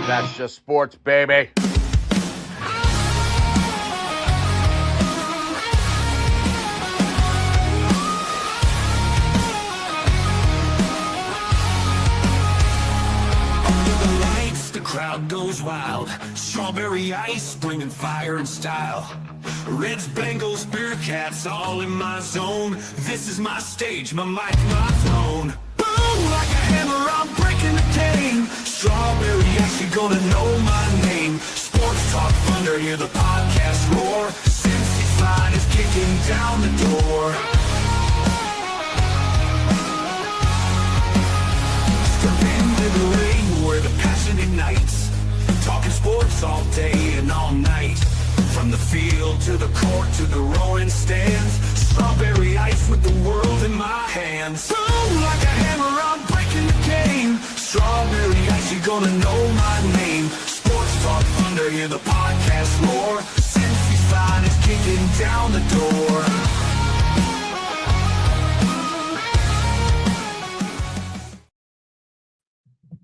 That's just sports, baby. Crowd goes wild, strawberry ice, bringing fire and style. Reds, Bengals, Bearcats, all in my zone. This is my stage, my mic, my throne. Boom, like a hammer, I'm breaking the game. Strawberry ice, you're gonna know my name. Sports Talk Thunder, hear the podcast roar. Cincy's line is kicking down the door. Step into the ring where the passion ignites. Talking sports all day and all night. From the field to the court to the roaring stands. Strawberry ice with the world in my hands. Boom, like a hammer, I'm breaking the game. Strawberry ice, you're gonna know my name. Sports Talk Thunder, hear the podcast roar. Cincy's line is kicking down the door.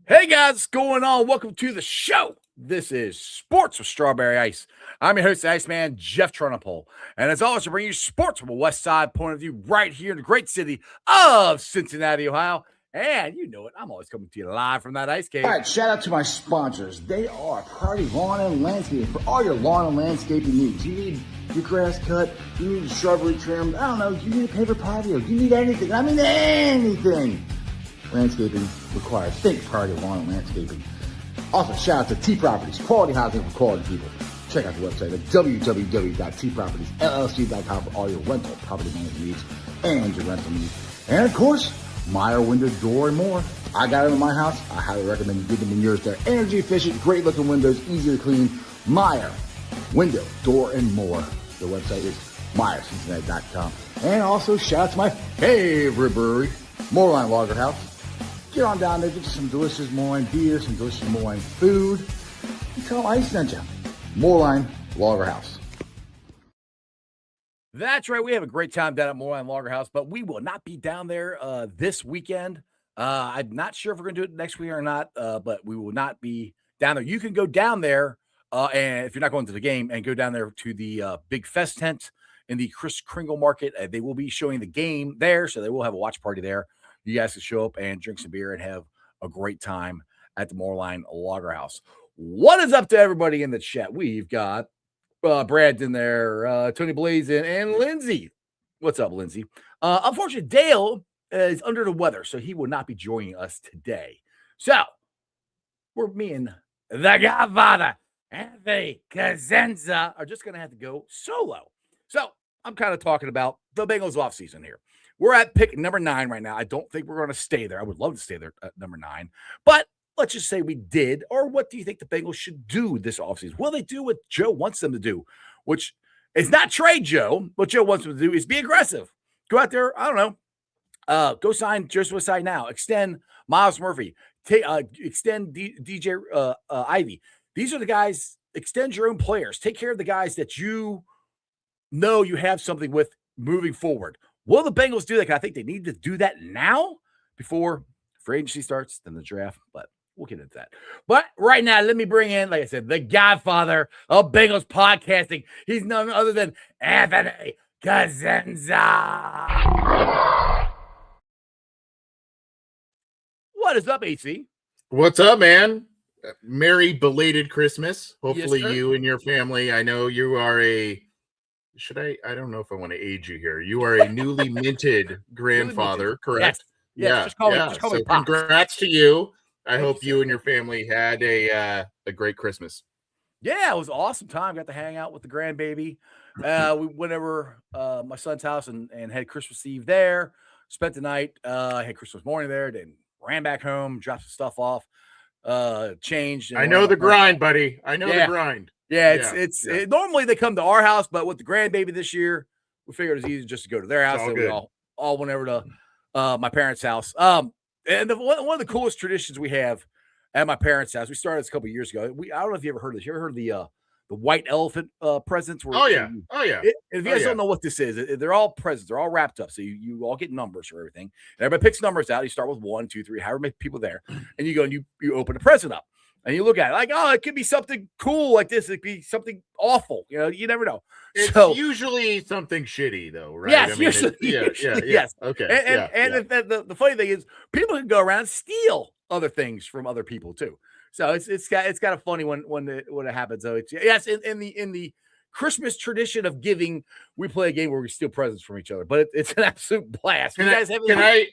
Hey guys, what's going on? Welcome to the show. This is Sports with Strawberry Ice. I'm your host, the Iceman, Jeff Trunapole. And as always, I bring you sports from a West Side point of view right here in the great city of Cincinnati, Ohio. And you know it, I'm always coming to you live from that ice cave. All right, shout out to my sponsors. They are Party Lawn and Landscaping for all your lawn and landscaping needs. You need your grass cut, you need your shrubbery trimmed, I don't know, you need a paper patio, you need anything. I mean anything. Landscaping required. Think Party Lawn and Landscaping. Also, shout out to T Properties, quality housing for quality people. Check out the website at www.tpropertiesllc.com for all your rental property management needs and your rental needs. And of course, Meyer Window, Door, and more. I got them in my house. I highly recommend you get them in yours. They're energy efficient, great looking windows, easy to clean. Meyer Window, Door, and more. The website is MeyerCincinnati.com. And also, shout out to my favorite brewery, Moorline Lager House. Get on down there, get you some delicious Moorline beer, some delicious Moorline food. And tell them I sent you. Moorline Lager House. That's right. We have a great time down at Moorline Lager House, but we will not be down there this weekend. I'm not sure if we're going to do it next week or not, but we will not be down there. You can go down there, and if you're not going to the game, and go down there to the Big Fest tent in the Kris Kringle Market. They will be showing the game there, so they will have a watch party there. You guys can show up and drink some beer and have a great time at the Moorline Lager House. What is up to everybody in the chat? We've got Brad's in there, Tony Blazin, and Lindsay. What's up, Lindsay? Unfortunately, Dale is under the weather, so he will not be joining us today. So, me and the Godfather Anthony Cosenza are just going to have to go solo. So, I'm kind of talking about the Bengals offseason here. We're at pick number 9 right now. I don't think we're going to stay there. I would love to stay there at number 9. But let's just say we did. Or what do you think the Bengals should do this offseason? Will they do what Joe wants them to do? Which is not trade Joe. What Joe wants them to do is be aggressive. Go out there. I don't know. Go sign Joseph Ossai now. Extend Miles Murphy. Extend DJ Ivy. These are the guys. Extend your own players. Take care of the guys that you know you have something with moving forward. Will the Bengals do that? I think they need to do that now before free agency starts, then the draft, but we'll get into that. But right now, let me bring in, like I said, the Godfather of Bengals podcasting. He's none other than Anthony Cosenza. What is up, AC? What's up, man? Merry belated Christmas. Hopefully Yes, you and your family, I know you are I don't know if I want to age you here. You are a newly minted grandfather, correct? Yes. Just call me Pops. Congrats to you. I hope you and your family had a great Christmas. Yeah, it was an awesome time. Got to hang out with the grandbaby. We went over my son's house and had Christmas Eve there. Spent the night. Had Christmas morning there. Then ran back home, dropped some stuff off, changed. I know the grind, buddy. I know the grind. Yeah, it's normally they come to our house, but with the grandbaby this year, we figured it was easy just to go to their house. So we all went over to my parents' house. And one of the coolest traditions we have at my parents' house, we started this a couple of years ago. I don't know if you ever heard of this. You ever heard of the white elephant presents? If you guys don't know what this is, they're all presents. They're all wrapped up. So you all get numbers for everything. And everybody picks numbers out. You start with 1, 2, 3, however many people there. And you go and you open a present up. And you look at it like, oh, it could be something cool like this. It could be something awful. You never know. It's usually something shitty, though, right? Yes, usually, yes. Okay. And the funny thing is, people can go around and steal other things from other people too. So it's kind of funny when it happens. So it's yes, in the Christmas tradition of giving, we play a game where we steal presents from each other, but it's an absolute blast. I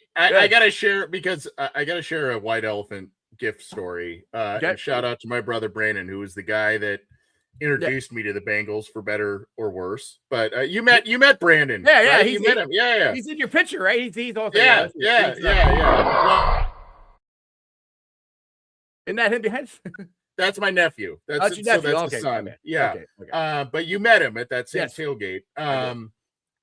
gotta share because I gotta share a white elephant gift story. And shout out to my brother Brandon, who was the guy that introduced me to the Bengals, for better or worse. But you met Brandon. Yeah, right? You met him. Yeah. He's in your picture, right? He's also yeah. Well, isn't that him behind? that's my nephew. That's your nephew. That's the son. Okay. Yeah. Okay. But you met him at that same tailgate.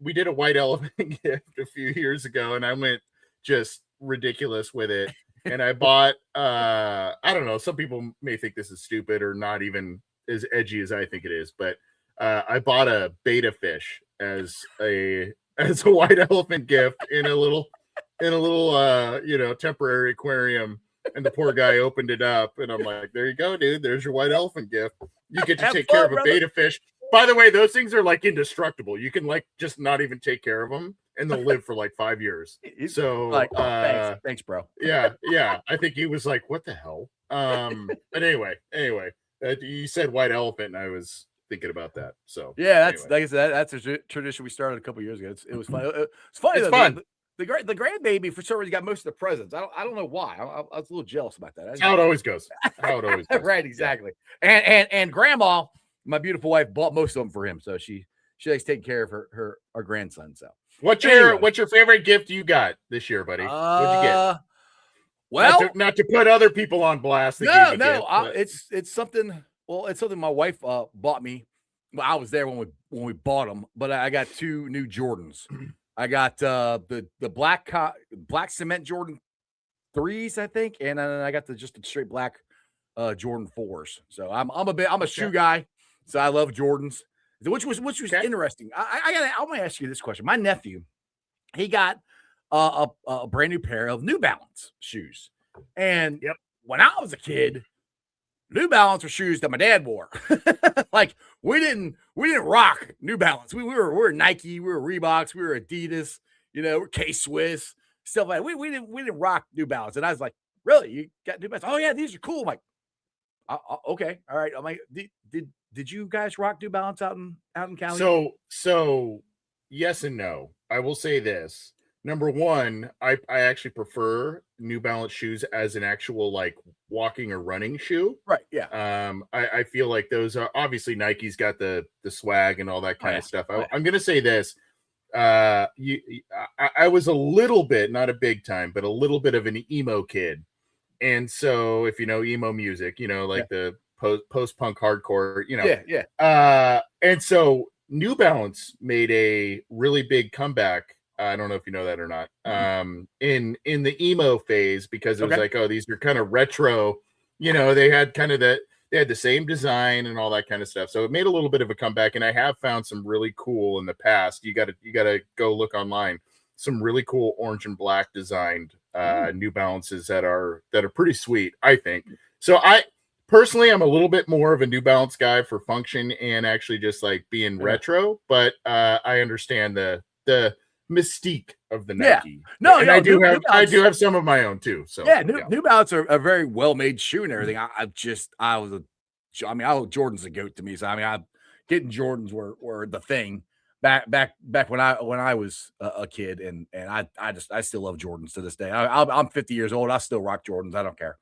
We did a white elephant gift a few years ago, and I went just ridiculous with it. And I bought I don't know, some people may think this is stupid or not even as edgy as I think it is, but I bought a beta fish as a white elephant gift in a little temporary aquarium. And the poor guy opened it up, and I'm like, there you go, dude. There's your white elephant gift. You get to take care of a beta fish. By the way, those things are like indestructible. You can like just not even take care of them, and they'll live for like 5 years. So like, thanks, bro. Yeah. I think he was like, what the hell? But anyway, you said white elephant, and I was thinking about that. So yeah, that's like I said, that's a tradition we started a couple years ago. It was fun. It's funny. It's fun. The grandbaby for some reason got most of the presents. I don't know why. I was a little jealous about that. That's how it always goes. Right, exactly. Yeah. And grandma, my beautiful wife, bought most of them for him. So she likes taking care of our grandson. So what's your favorite gift you got this year, buddy? What'd you get? Well, not to put other people on blast. It's something. Well, it's something my wife bought me. Well, I was there when we bought them, but I got 2 new Jordans. I got the black cement Jordan 3s, I think, and then I got just the straight black Jordan 4s. So I'm a shoe guy, so I love Jordans. Which was interesting. I want to ask you this question. My nephew, he got a brand new pair of New Balance shoes, and when I was a kid, New Balance were shoes that my dad wore. Like we didn't rock New Balance. We were Nike, we were Reeboks, we were Adidas, we're K-Swiss, stuff like that. We didn't rock New Balance. And I was like, really? You got New Balance? Oh yeah, these are cool. I'm like, okay, all right. I'm like, did you guys rock New Balance out in Cali? So yes and no. I will say this. Number one, I actually prefer New Balance shoes as an actual like walking or running shoe. Right. Yeah. I feel like those are obviously Nike's got the swag and all that kind of stuff. I'm gonna say this. I was a little bit, not a big time, but a little bit of an emo kid. And so if you know emo music, like the post-punk hardcore, and so New Balance made a really big comeback. I don't know if you know that or not. In the emo phase, because it was like, oh, these are kind of retro. They had the same design and all that kind of stuff. So it made a little bit of a comeback, and I have found some really cool in the past. You gotta go look online. Some really cool orange and black designed New Balances that are pretty sweet, I think. So I personally, I'm a little bit more of a New Balance guy for function and actually just like being retro, but I understand the mystique of the Nike. I do have some of my own too. So New Balance are a very well made shoe and everything. I was Jordan's a goat to me. So getting Jordans were the thing back when I was a kid, and I still love Jordans to this day. I'm 50 years old. I still rock Jordans. I don't care.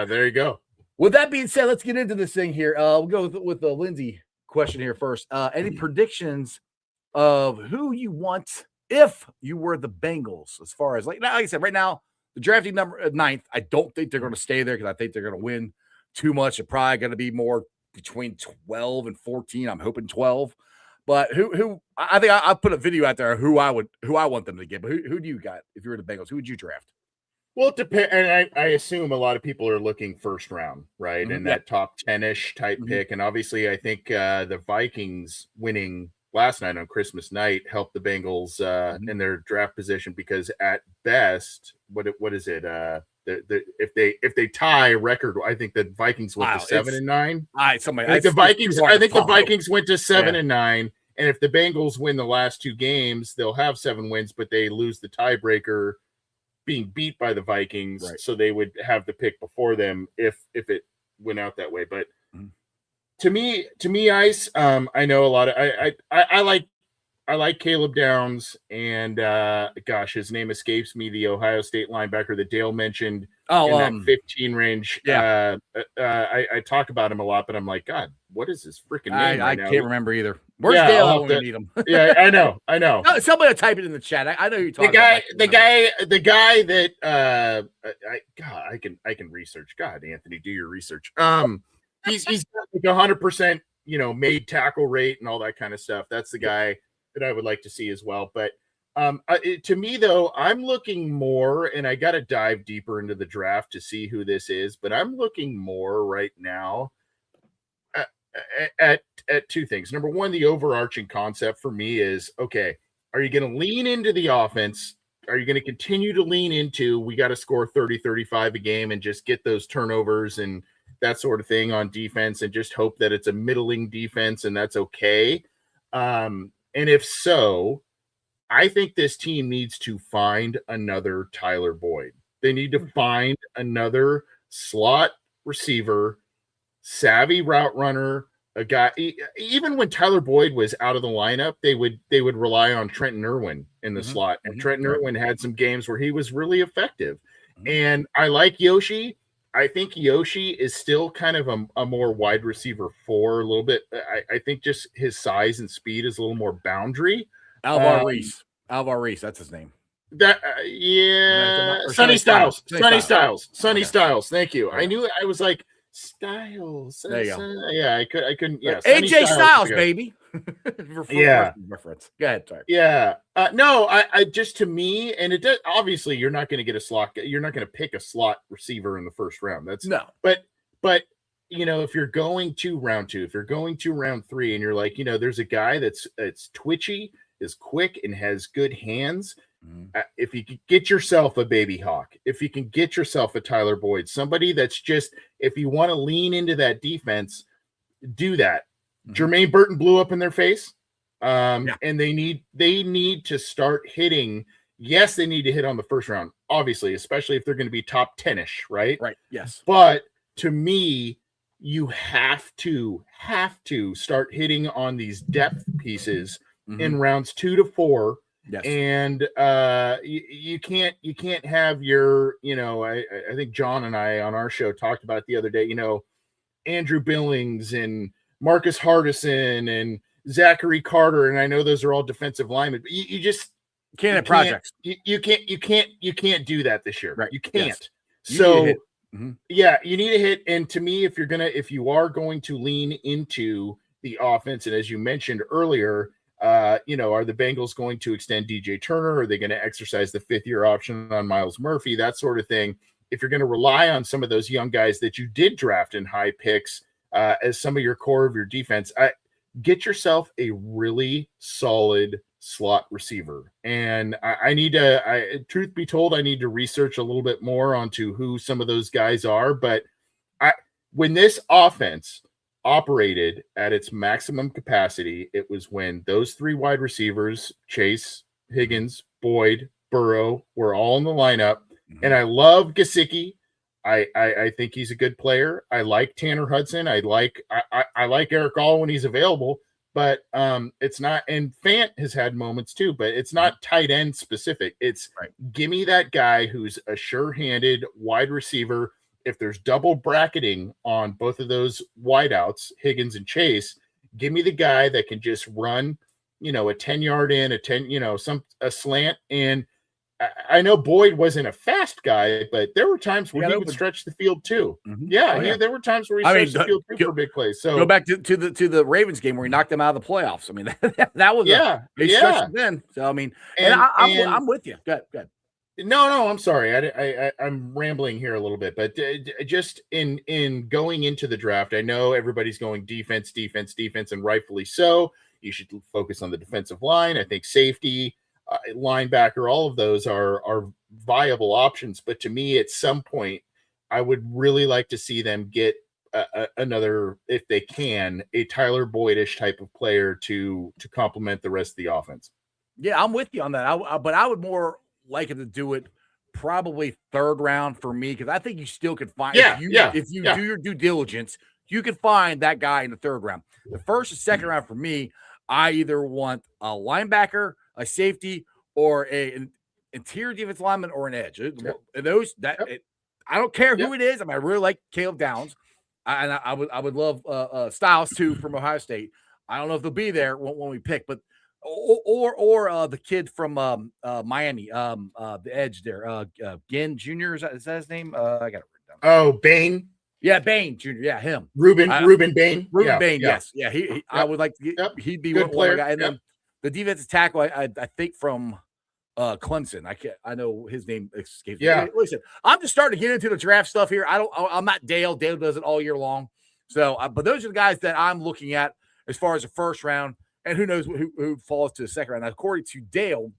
There you go. With that being said, let's get into this thing here. We'll go with the Lindsay question here first. Any predictions of who you want if you were the Bengals, as far as like I said, right now, the drafting number 9th, I don't think they're going to stay there because I think they're going to win too much. They're probably going to be more between 12 and 14. I'm hoping 12. But who I think I'll put a video out there who I want them to get. But who do you got if you were the Bengals? Who would you draft? Well, it depends. And I assume a lot of people are looking first round, right? And that top 10-ish type pick. And obviously, I think the Vikings winning last night on Christmas night helped the Bengals in their draft position, because at best, what is it? if they tie record, I think the Vikings went to 7-9. I think the Vikings went to 7-9, and if the Bengals win the last 2 games, they'll have 7 wins, but they lose the tiebreaker, being beat by the Vikings, right. So they would have the pick before them if it went out that way. But to me, Ice, I know a lot of I like Caleb Downs, and gosh, his name escapes me. The Ohio State linebacker that Dale mentioned in that 15 range. Yeah, I talk about him a lot, but I'm like, God, what is his freaking name? I now? Can't remember either. Where's Dale when we need him? Yeah, I know. No, somebody will type it in the chat. I know you're talking about. The guy that I can research. God, Anthony, do your research. He's got like 100%, made tackle rate and all that kind of stuff. That's the guy that I would like to see as well. But to me, though, I'm looking more, and I got to dive deeper into the draft to see who this is, but I'm looking more right now at 2 things. Number one, the overarching concept for me is, okay, are you going to lean into the offense? Are you going to continue to lean into, we got to score 30, 35 a game and just get those turnovers and that sort of thing on defense and just hope that it's a middling defense and that's okay? And if so, I think this team needs to find another Tyler Boyd. They need to find another slot receiver, savvy route runner, a guy. Even when Tyler Boyd was out of the lineup, they would rely on Trenton Irwin in the slot. And Trenton Irwin had some games where he was really effective. And I like Yoshi. I think Yoshi is still kind of a more wide receiver 4 a little bit. I think just his size and speed is a little more boundary. Alvar Reese, that's his name. Sonny Styles. Thank you. I knew I was like Styles. There you go. Yeah, I couldn't. Yeah, AJ Styles, baby. Reference. Go ahead. Sorry. Yeah. No, I just, to me, and it does, obviously you're not going to get a slot. You're not going to pick a slot receiver in the first round. That's no. But if you're going to round 2, if you're going to round 3, and you're like, there's a guy that's twitchy, is quick, and has good hands. If you could get yourself a baby Hawk, if you can get yourself a Tyler Boyd, somebody that's just, if you want to lean into that defense, do that. Jermaine Burton blew up in their face. And they need to start hitting. Yes, they need to hit on the first round, obviously, especially if they're going to be top 10-ish, right? Right. Yes. But to me, you have to start hitting on these depth pieces in rounds 2 to 4. Yes. And you can't have your, I think John and I on our show talked about it the other day, Andrew Billings and Marcus Hardison and Zachary Carter, and I know those are all defensive linemen, but you just can't have projects. You can't do that this year. Right. You can't. Yes. So you need to hit. And to me, if you are going to lean into the offense, and as you mentioned earlier, are the Bengals going to extend DJ Turner? Are they going to exercise the 5th-year option on Miles Murphy? That sort of thing. If you're going to rely on some of those young guys that you did draft in high picks as some of your core of your defense, get yourself a really solid slot receiver. And I need to, truth be told, I need to research a little bit more onto who some of those guys are. But when this offense operated at its maximum capacity, it was when those 3 wide receivers, Chase, Higgins, Boyd, Burrow, were all in the lineup. And I love Gesicki. I think he's a good player. I like Tanner Hudson. I like Eric All when he's available, but it's not, and Fant has had moments too, but it's not tight end specific. It's give me that guy who's a sure-handed wide receiver. If there's double bracketing on both of those wideouts, Higgins and Chase, give me the guy that can just run, a 10-yard in, a slant. And I know Boyd wasn't a fast guy, but there were times where he would stretch the field too. There were times where he stretched the field too for big plays. So go back to the Ravens game where he knocked them out of the playoffs. I mean, that was they stretched then. So I mean, I'm with you. Good. No, I'm sorry. I'm rambling here a little bit, but just in going into the draft, I know everybody's going defense, and rightfully so. You should focus on the defensive line. I think safety. linebacker, all of those are viable options. But to me, at some point, I would really like to see them get another, if they can, a Tyler Boyd-ish type of player to complement the rest of the offense. Yeah, I'm with you on that. But I would more like him to do it probably third round for me, because I think you still could find if you do your due diligence, you could find that guy in the third round. The first and second round for me, I either want a linebacker, a safety, or an interior defensive lineman or an edge. I don't care who it is. I mean, I really like Caleb Downs, and I would love Styles too from Ohio State. I don't know if they'll be there when we pick, but or the kid from Miami, the edge there, Ginn Jr. Is that his name? I got it written down. Oh, Bain. Yeah, Bain Jr. Yeah, him. Ruben Bain. Ruben Bain. Yes. Yeah. I would like to get. He'd be good player. Guy. And then the defensive tackle, I think from Clemson. I know his name escapes me. Yeah. Listen, I'm just starting to get into the draft stuff here. I'm not Dale. Dale does it all year long. So, but those are the guys that I'm looking at as far as the first round, and who knows who falls to the second round. Now, according to Dale,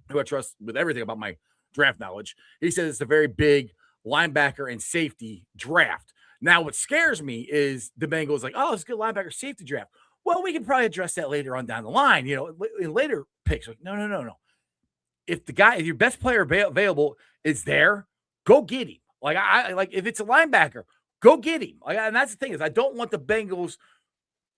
who I trust with everything about my draft knowledge, he says it's a very big linebacker and safety draft. Now, what scares me is the Bengals like, oh, it's a good linebacker safety draft. Well, we can probably address that later on down the line, in later picks. Like, no. If your best player available is there, go get him. Like if it's a linebacker, go get him. And that's the thing is, I don't want the Bengals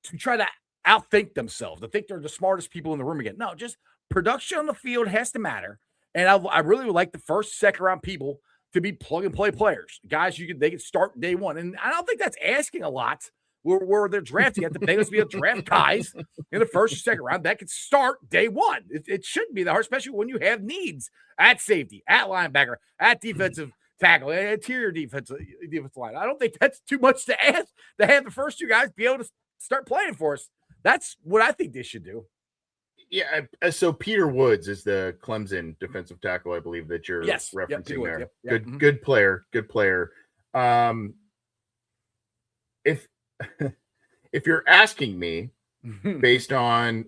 to try to outthink themselves, to think they're the smartest people in the room again. No, just production on the field has to matter. And I really would like the first, second round people to be plug and play players, guys. They can start day one, and I don't think that's asking a lot. Where they're drafting at the Bengals be able to draft guys in the first or second round that could start day one. It shouldn't be that hard, especially when you have needs at safety, at linebacker, at defensive tackle, interior defensive line. I don't think that's too much to ask to have the first two guys be able to start playing for us. That's what I think they should do. Yeah, so Peter Woods is the Clemson defensive tackle, I believe, that you're referencing there. Yep. Good player. If you're asking me based on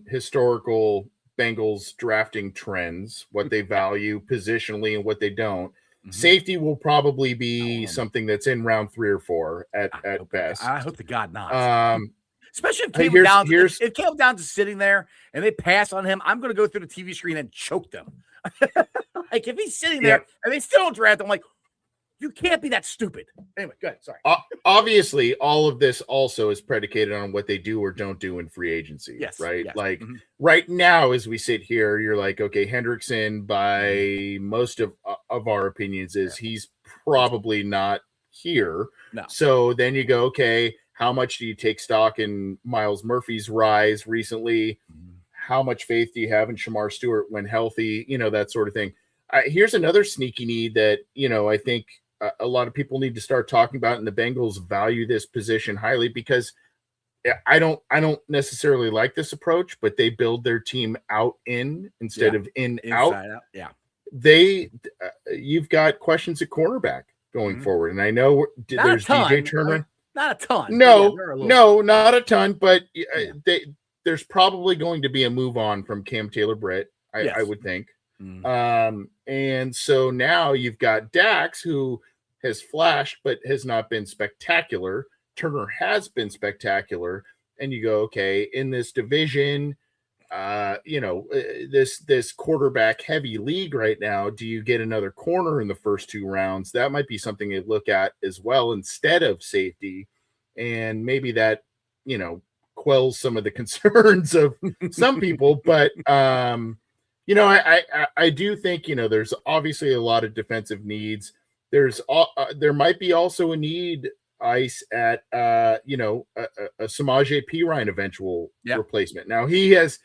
historical Bengals drafting trends, what they value positionally and what they don't, safety will probably be something that's in round 3 or 4 at best. I hope to God not. Especially if Caleb Downs is sitting there and they pass on him, I'm going to go through the TV screen and choke them. Like if he's sitting there and they still don't draft him, like, you can't be that stupid. Anyway, go ahead. Sorry. Obviously, all of this also is predicated on what they do or don't do in free agency. Yes. Right. Yes. Like right now, as we sit here, you're like, okay, Hendrickson, by most of our opinions, he's probably not here. No. So then you go, okay, how much do you take stock in Miles Murphy's rise recently? How much faith do you have in Shamar Stewart when healthy? That sort of thing. Here's another sneaky need that, I think a lot of people need to start talking about, and the Bengals value this position highly because I don't necessarily like this approach, but they build their team out in instead of inside out. Yeah. You've got questions at cornerback going forward. And I know there's DJ Turner. Not a ton. No, not a ton, but there's probably going to be a move on from Cam Taylor-Britt, I would think. And so now you've got Dax, who has flashed but has not been spectacular. Turner has been spectacular, and you go, okay, in this division, this quarterback heavy league right now, do you get another corner in the first 2 rounds? That might be something to look at as well instead of safety, and maybe that quells some of the concerns of some people, but I do think, there's obviously a lot of defensive needs. There might be also a need, Ice, at a Samaje Perine eventual replacement. Now he has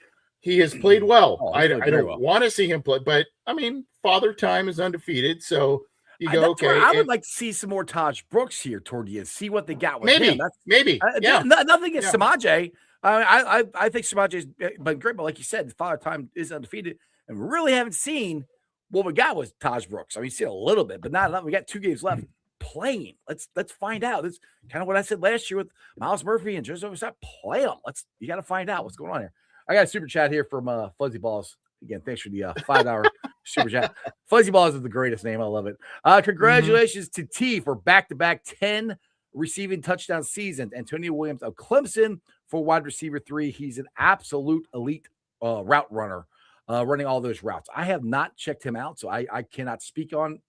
played well. I don't want to see him play, but I mean, Father Time is undefeated, so you go, okay. I would like to see some more Taj Brooks here toward the end, see what they got with him. Maybe. Nothing against Samaje. I think Samaje's been great, but like you said, Father Time is undefeated. And we really haven't seen what we got with Taj Brooks. I mean, seen a little bit, but not enough. We got 2 games left playing. Let's find out. That's kind of what I said last year with Miles Murphy and Joseph. Play them. You got to find out what's going on here. I got a super chat here from Fuzzy Balls. Again, thanks for the 5-hour super chat. Fuzzy Balls is the greatest name. I love it. Congratulations to T for back-to-back 10 receiving touchdown seasons. Antonio Williams of Clemson for wide receiver 3. He's an absolute elite route runner, running all those routes. I have not checked him out, so I cannot speak on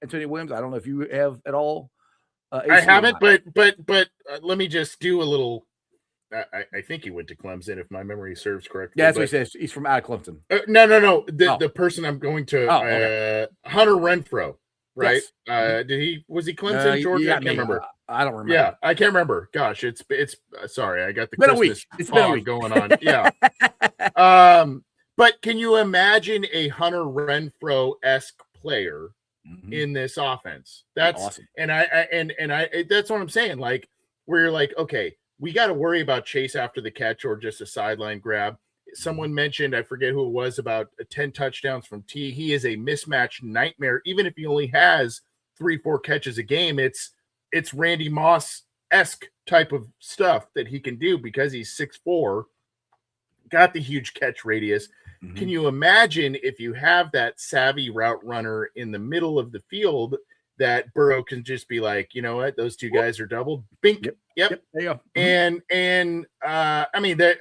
Antonio Williams. I don't know if you have at all. I haven't, but let me just do a little. I think he went to Clemson, if my memory serves correctly. Yeah, that's what he says. He's from out of Clemson. No. The person I'm going to, okay. Hunter Renfrow, right? Yes. Was he Clemson, Georgia? I can't remember. I don't remember. Yeah, I can't remember. Gosh, it's sorry, I got the Christmas fog going on. Yeah. But can you imagine a Hunter Renfrow-esque player in this offense? That's awesome. And I that's what I'm saying. Like, where you're like, okay, we got to worry about chase after the catch or just a sideline grab. Someone mentioned, I forget who it was, about 10 touchdowns from T. He is a mismatch nightmare. Even if he only has 3-4 catches a game, it's Randy Moss-esque type of stuff that he can do because he's 6'4", got the huge catch radius. Can you imagine if you have that savvy route runner in the middle of the field that Burrow can just be like, you know what, those two guys are doubled. Bink. Yep. There you go. And I mean, that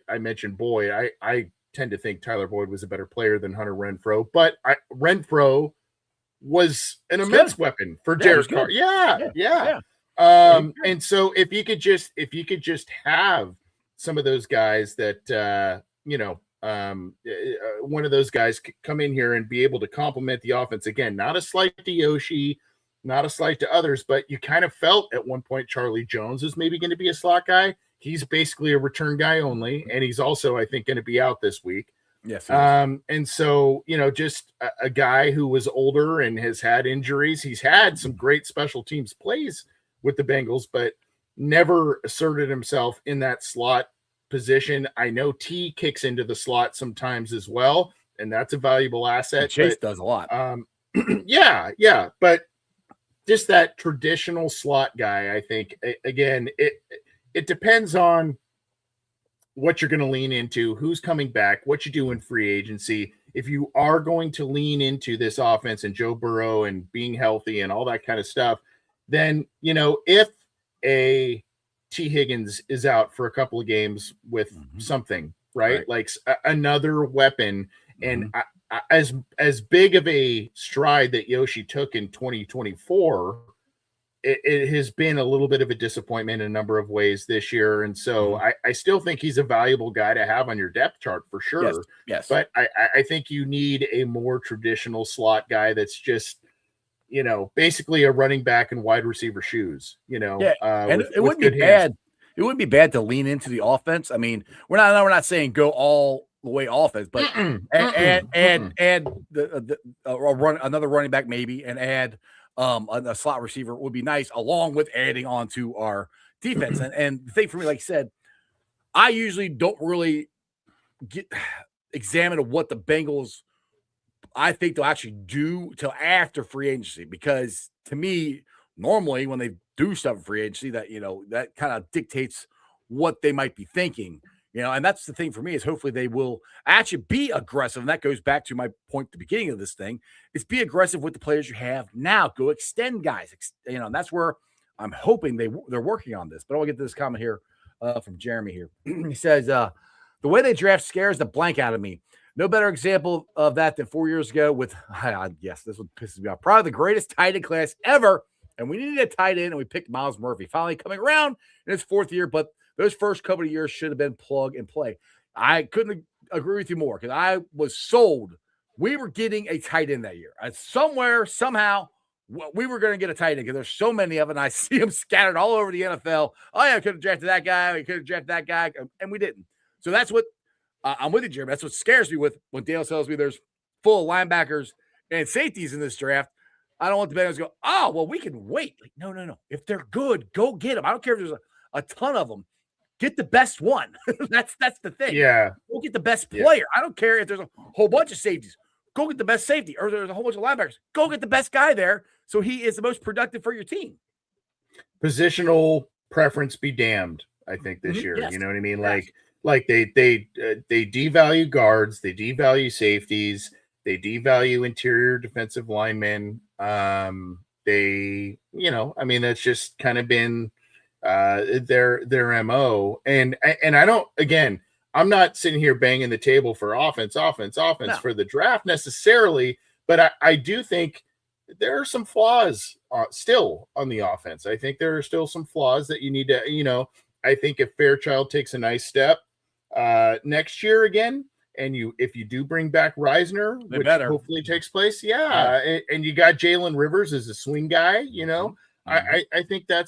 I mentioned Boyd. I tend to think Tyler Boyd was a better player than Hunter Renfrow, but Renfrow was an immense weapon for Jared Carr. Yeah. And so if you could just have some of those guys that one of those guys come in here and be able to complement the offense. Again, not a slight to Yoshi, not a slight to others, but you kind of felt at one point Charlie Jones is maybe going to be a slot guy. He's basically a return guy only, and he's also, I think, going to be out this week. Yes. And so, just a guy who was older and has had injuries. He's had some great special teams plays with the Bengals, but never asserted himself in that slot position. I know T kicks into the slot sometimes as well, and that's a valuable asset. And Chase does a lot. Yeah, but just that traditional slot guy, I think, again, it depends on what you're going to lean into, who's coming back, what you do in free agency. If you are going to lean into this offense and Joe Burrow and being healthy and all that kind of stuff, then, if a Tee Higgins is out for a couple of games with something, right? Like another weapon. And as big of a stride that Yoshi took in 2024, it has been a little bit of a disappointment in a number of ways this year. And so I still think he's a valuable guy to have on your depth chart for sure. Yes. But I think you need a more traditional slot guy that's just, basically a running back and wide receiver shoes, and it wouldn't be bad. It wouldn't be bad to lean into the offense. I mean, we're not saying go all the way offense, but add another running back maybe, and add a slot receiver would be nice, along with adding on to our defense. And the thing for me, like I said, I usually don't really examine what the Bengals I think they'll actually do till after free agency, because to me, normally when they do stuff in free agency, that that kind of dictates what they might be thinking, and that's the thing for me, is hopefully they will actually be aggressive. And that goes back to my point at the beginning of this thing, is be aggressive with the players you have now. Go extend guys, and that's where I'm hoping they're working on this. But I'll get to this comment here from Jeremy here. He says, the way they draft scares the blank out of me. No better example of that than 4 years ago with, yes, this one pisses me off, probably the greatest tight end class ever. And we needed a tight end, and we picked Miles Murphy, finally coming around in his 4th year. But those first couple of years should have been plug and play. I couldn't agree with you more, because I was sold. We were getting a tight end that year. Somehow, we were going to get a tight end, because there's so many of them. And I see them scattered all over the NFL. Oh, yeah, I could have drafted that guy. We could have drafted that guy. And we didn't. So that's what I'm with you, Jeremy. That's what scares me with when Dale tells me there's full linebackers and safeties in this draft. I don't want the Bengals to go, oh, well, we can wait. Like, no. If they're good, go get them. I don't care if there's a ton of them. Get the best one. that's the thing. Yeah. Go get the best player. I don't care if there's a whole bunch of safeties. Go get the best safety. Or there's a whole bunch of linebackers. Go get the best guy there, so he is the most productive for your team. Positional preference be damned, I think, this year. Yes. You know what I mean? Yes. Like they devalue guards, they devalue safeties, they devalue interior defensive linemen. They, I mean, that's just kind of been their MO. And I don't, again, I'm not sitting here banging the table for offense No. for the draft necessarily, but I do think there are some flaws still on the offense. I think there are still some flaws that you need to, I think if Fairchild takes a nice step next year again, and if you do bring back Reisner, which hopefully takes place, and you got Jalen Rivers as a swing guy, I think I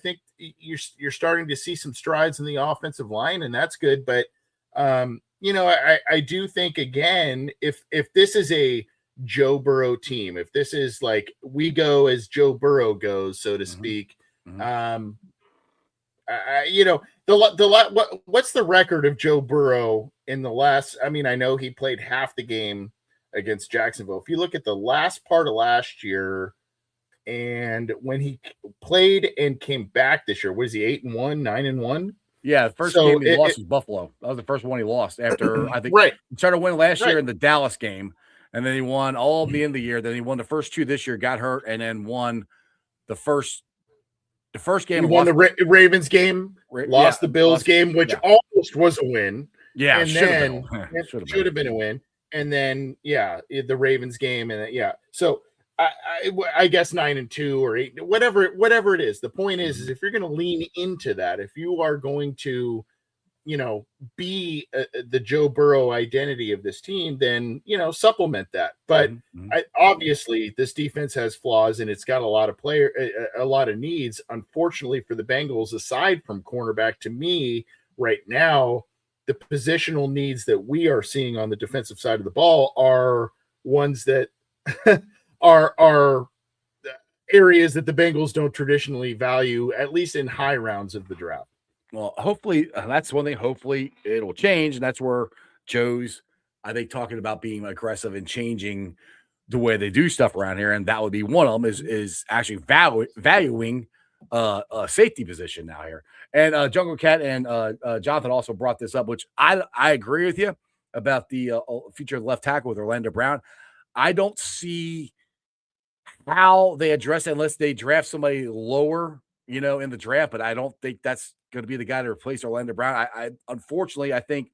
think you're starting to see some strides in the offensive line, and that's good. But I do think, again, if this is a Joe Burrow team, if this is like we go as Joe Burrow goes, so to speak, what's the record of Joe Burrow in the last? I mean, I know he played half the game against Jacksonville. If you look at the last part of last year, and when he played and came back this year, was he 8-1, 9-1? Yeah, the first game he lost was Buffalo. That was the first one he lost after I think he started winning last year in the Dallas game, and then he won all of the end of the year. Then he won the first two this year, got hurt, and then won the first game. He won the Ravens game, lost the Bills game, which almost was a win. Yeah, and then it should have been a win. And then the Ravens game, and so I guess 9-2 or 8, whatever it is. The point is if you're going to lean into that, if you are going to, be the Joe Burrow identity of this team, then supplement that. But obviously, this defense has flaws, and it's got a lot of needs. Unfortunately for the Bengals, aside from cornerback, to me right now, the positional needs that we are seeing on the defensive side of the ball are ones that are areas that the Bengals don't traditionally value, at least in high rounds of the draft. Well, hopefully that's one thing. Hopefully it'll change, and that's where Joe's, I think, talking about being aggressive and changing the way they do stuff around here, and that would be one of them is actually valuing a safety position now here. And Jungle Cat and Jonathan also brought this up, which I agree with you about the future left tackle with Orlando Brown. I don't see how they address it unless they draft somebody lower, in the draft, but I don't think that's going to be the guy to replace Orlando Brown. Unfortunately, I think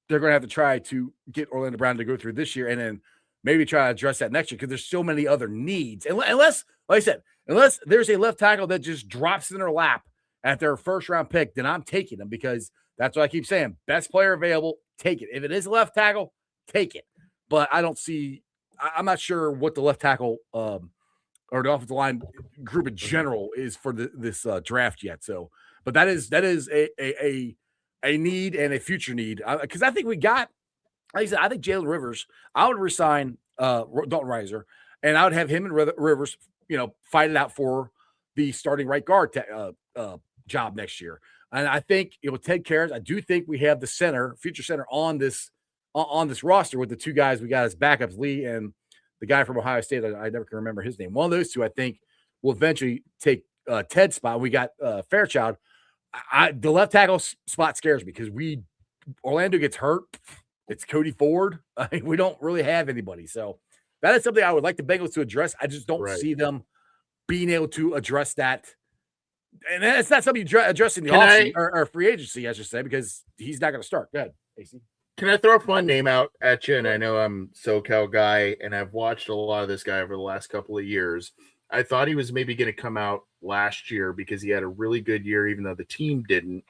they're going to have to try to get Orlando Brown to go through this year and then maybe try to address that next year because there's so many other needs. Unless, like I said, unless there's a left tackle that just drops in their lap at their first round pick, then I'm taking them because that's what I keep saying. Best player available, take it. If it is a left tackle, take it. But I don't see – I'm not sure what the left tackle or the offensive line group in general is for this draft yet. So, but that is a need and a future need because I think we got, like I said, I think Jalen Rivers. I would resign Dalton Reiser, and I would have him and Rivers, fight it out for the starting right guard job next year. And I think Ted Karras. I do think we have the future center on this roster with the two guys we got as backups, Lee and the guy from Ohio State. I never can remember his name. One of those two, I think, will eventually take Ted's spot. We got Fairchild. The left tackle spot scares me because Orlando gets hurt. It's Cody Ford. We don't really have anybody. So that is something I would like the Bengals to address. I just don't see them being able to address that. And it's not something you address in the offseason or free agency, I should say, because he's not going to start. Go ahead, AC. Can I throw a fun name out at you? And I know I'm SoCal guy, and I've watched a lot of this guy over the last couple of years. I thought he was maybe going to come out last year because he had a really good year, even though the team didn't.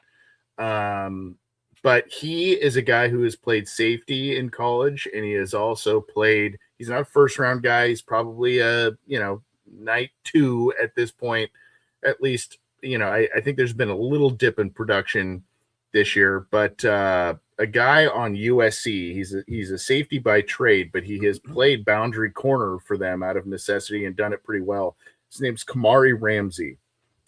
But he is a guy who has played safety in college, and he has also played – he's not a first-round guy. He's probably a, night 2 at this point. At least, I think there's been a little dip in production this year. But a guy on USC, he's a safety by trade, but he has played boundary corner for them out of necessity and done it pretty well. His name's Kamari Ramsey.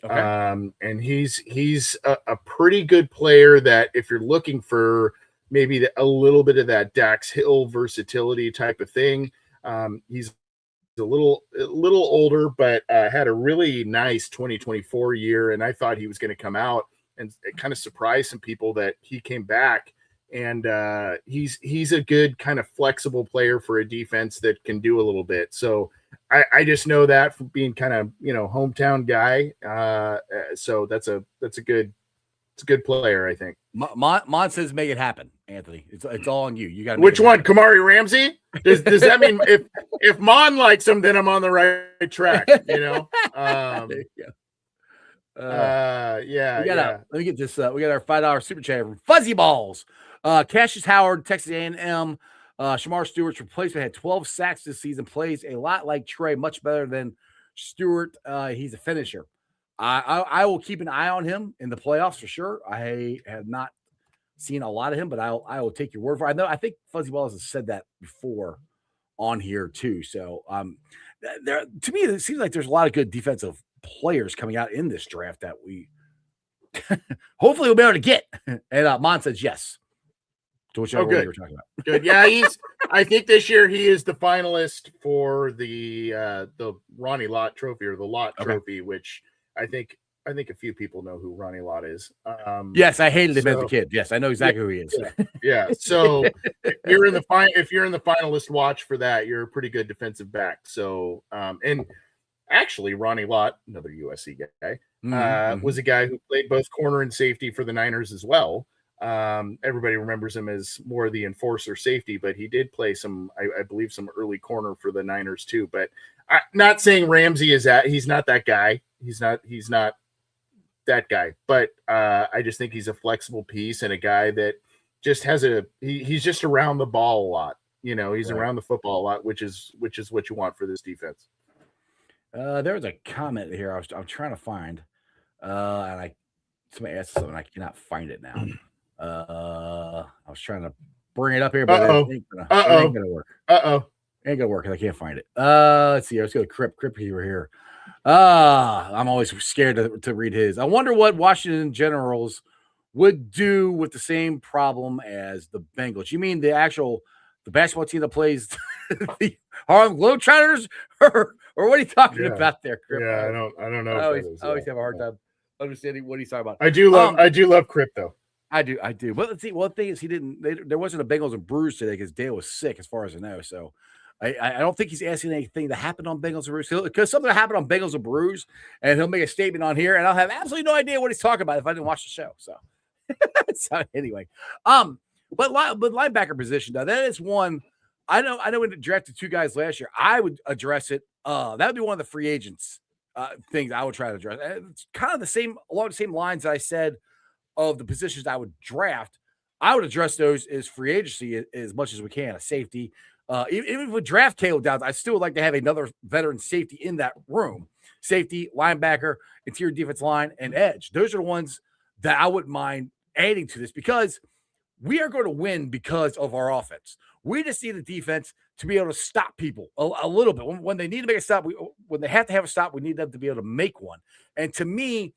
Okay. And he's a pretty good player that if you're looking for maybe a little bit of that Dax Hill versatility type of thing, he's a little older, but had a really nice 2024 year. And I thought he was going to come out and it kind of surprised some people that he came back. And he's a good kind of flexible player for a defense that can do a little bit. So I just know that from being kind of, hometown guy. So that's a good player, I think. Mon says make it happen, Anthony. It's all on you. You got which one? Kamari Ramsey? Does that mean if Mon likes him, then I'm on the right track? There you go. Let me get this. We got our $5 super chat from Fuzzy Balls. Cassius Howard, Texas A&M. Shamar Stewart's replacement had 12 sacks this season. Plays a lot like Trey, much better than Stewart. He's a finisher. I will keep an eye on him in the playoffs for sure. I have not seen a lot of him, but I will take your word for it. I think Fuzzy Balls has said that before on here too. So there, to me, it seems like there's a lot of good defensive players coming out in this draft that we hopefully we'll be able to get. And Mon says yes to whichever one you were talking about. Good. Yeah, I think this year he is the finalist for the Ronnie Lott Trophy or the Lott Trophy, which I think a few people know who Ronnie Lott is. Yes, I hated him as a kid. Yes, I know exactly who he is. Yeah. So if you're in the finalist watch for that, you're a pretty good defensive back. So and actually Ronnie Lott, another USC guy, was a guy who played both corner and safety for the Niners as well. Everybody remembers him as more of the enforcer safety, but he did play some, I believe, some early corner for the Niners too. But not saying Ramsey is he's not that guy. He's not that guy, but I just think he's a flexible piece and a guy that just has he's just around the ball a lot. He's around the football a lot, which is what you want for this defense. There was a comment here I'm trying to find, and somebody asked something, I cannot find it now. I was trying to bring it up here, but it ain't gonna work. Ain't gonna work because I can't find it. Let's see. Let's go to Crip. You were here. I'm always scared to read his. I wonder what Washington Generals would do with the same problem as the Bengals. You mean the basketball team that plays the Harlem Globetrotters, or what are you talking about there, Crip? Yeah, I don't know. I always have a hard time understanding what he's talking about. I do love Crip though. I do. But let's see. One thing is there wasn't a Bengals and Brews today because Dale was sick, as far as I know. So I don't think he's asking anything that happened on Bengals and Brews because something happened on Bengals and Brews, and he'll make a statement on here, and I'll have absolutely no idea what he's talking about if I didn't watch the show. So, anyway, but linebacker position though, that is one. I know when it drafted two guys last year, I would address it. That would be one of the free agents things I would try to address. It's kind of along the same lines that I said of the positions I would draft. I would address those as free agency as much as we can. A safety, even if we draft Caleb Downs, I still would like to have another veteran safety in that room. Safety, linebacker, interior defense line, and edge. Those are the ones that I wouldn't mind adding to this because we are going to win because of our offense. We just need the defense to be able to stop people a little bit. When they need to make a stop, when they have to have a stop, we need them to be able to make one. And to me,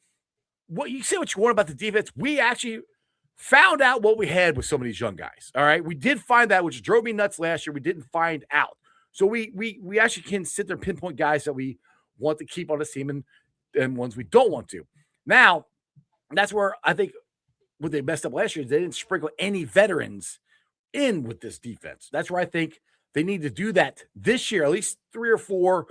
what you want about the defense, we actually found out what we had with some of these young guys. All right. We did find that, which drove me nuts last year. We didn't find out. So we actually can sit there and pinpoint guys that we want to keep on this team and ones we don't want to. Now, that's where I think what they messed up last year is they didn't sprinkle any veterans in with this defense. That's where I think they need to do that this year, at least 3 or 4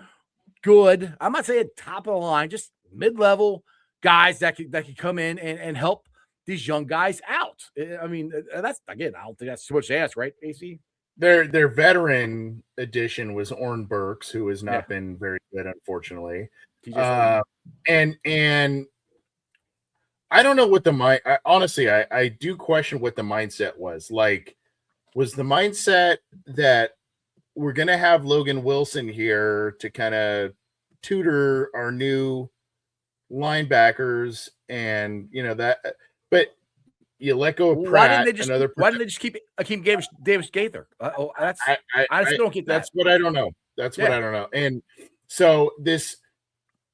good. I'm not saying top of the line, just mid-level guys that could come in and help these young guys out. I mean, that's, again, I don't think that's too much to ask, right, AC? Their veteran addition was Orrin Burks, who has not been very good, unfortunately. And I don't know what honestly, I do question what the mindset was. Like, was the mindset that we're going to have Logan Wilson here to kind of tutor our new linebackers and, but you let go of Pratt. Why didn't they just keep Davis Gaither? I still don't get that. That's what I don't know. What I don't know. And so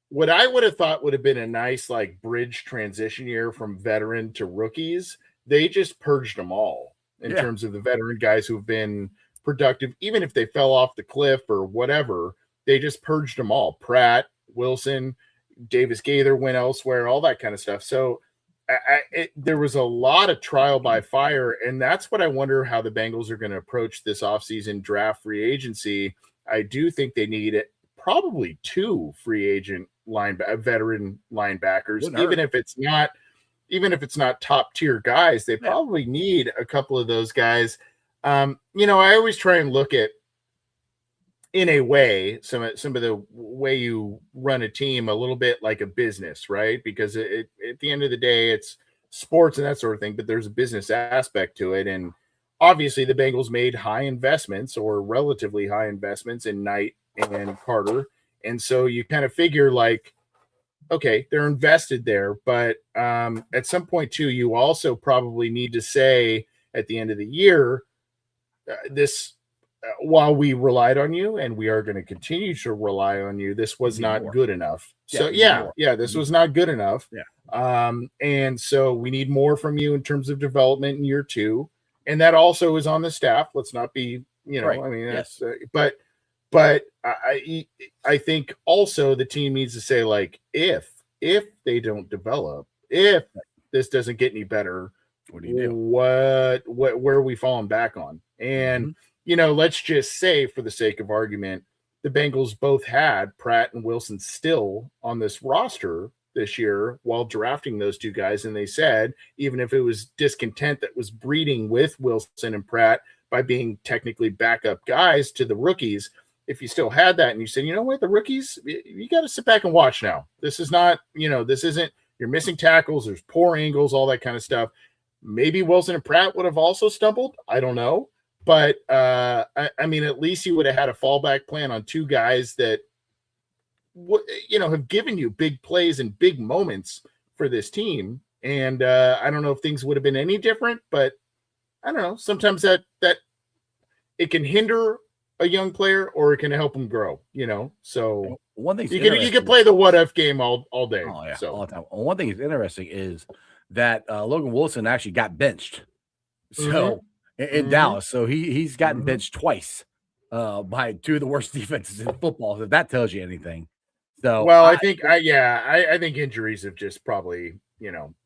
what I would have thought would have been a nice like bridge transition year from veteran to rookies, they just purged them all in terms of the veteran guys who've been productive, even if they fell off the cliff or whatever. They just purged them all. Pratt, Wilson, Davis Gaither went elsewhere, all that kind of stuff. So there was a lot of trial by fire, and that's what I wonder how the Bengals are going to approach this offseason draft free agency. I do think they need probably 2 free agent veteran linebackers, even if it's not top tier guys. They probably need a couple of those guys. I always try and look at, in a way, some of the way you run a team a little bit like a business, right? Because at the end of the day, it's sports and that sort of thing, but there's a business aspect to it. And obviously the Bengals made high investments, or relatively high investments, in Knight and Carter. And so you kind of figure, like, okay, they're invested there, but at some point too, you also probably need to say at the end of the year, while we relied on you and we are going to continue to rely on you, this was not good enough. So this was not good enough. And so we need more from you in terms of development in year 2. And that also is on the staff. Let's not be, I mean, that's, but I think also the team needs to say, like, if they don't develop, if this doesn't get any better, what do you do? Where are we falling back on? And let's just say, for the sake of argument, the Bengals both had Pratt and Wilson still on this roster this year while drafting those 2 guys, and they said even if it was discontent that was breeding with Wilson and Pratt by being technically backup guys to the rookies, if you still had that and you said, you know what, the rookies, you got to sit back and watch now. This is not, this isn't, you're missing tackles, there's poor angles, all that kind of stuff. Maybe Wilson and Pratt would have also stumbled. I don't know. But, I mean, at least you would have had a fallback plan on 2 guys that, have given you big plays and big moments for this team. And I don't know if things would have been any different, but I don't know. Sometimes that it can hinder a young player, or it can help them grow, So one thing you can play the what if game all day. Oh, yeah, so all the time. One thing that's interesting is that Logan Wilson actually got benched. So in Dallas, so he's gotten benched twice by 2 of the worst defenses in football. If that tells you anything. So I think injuries have just probably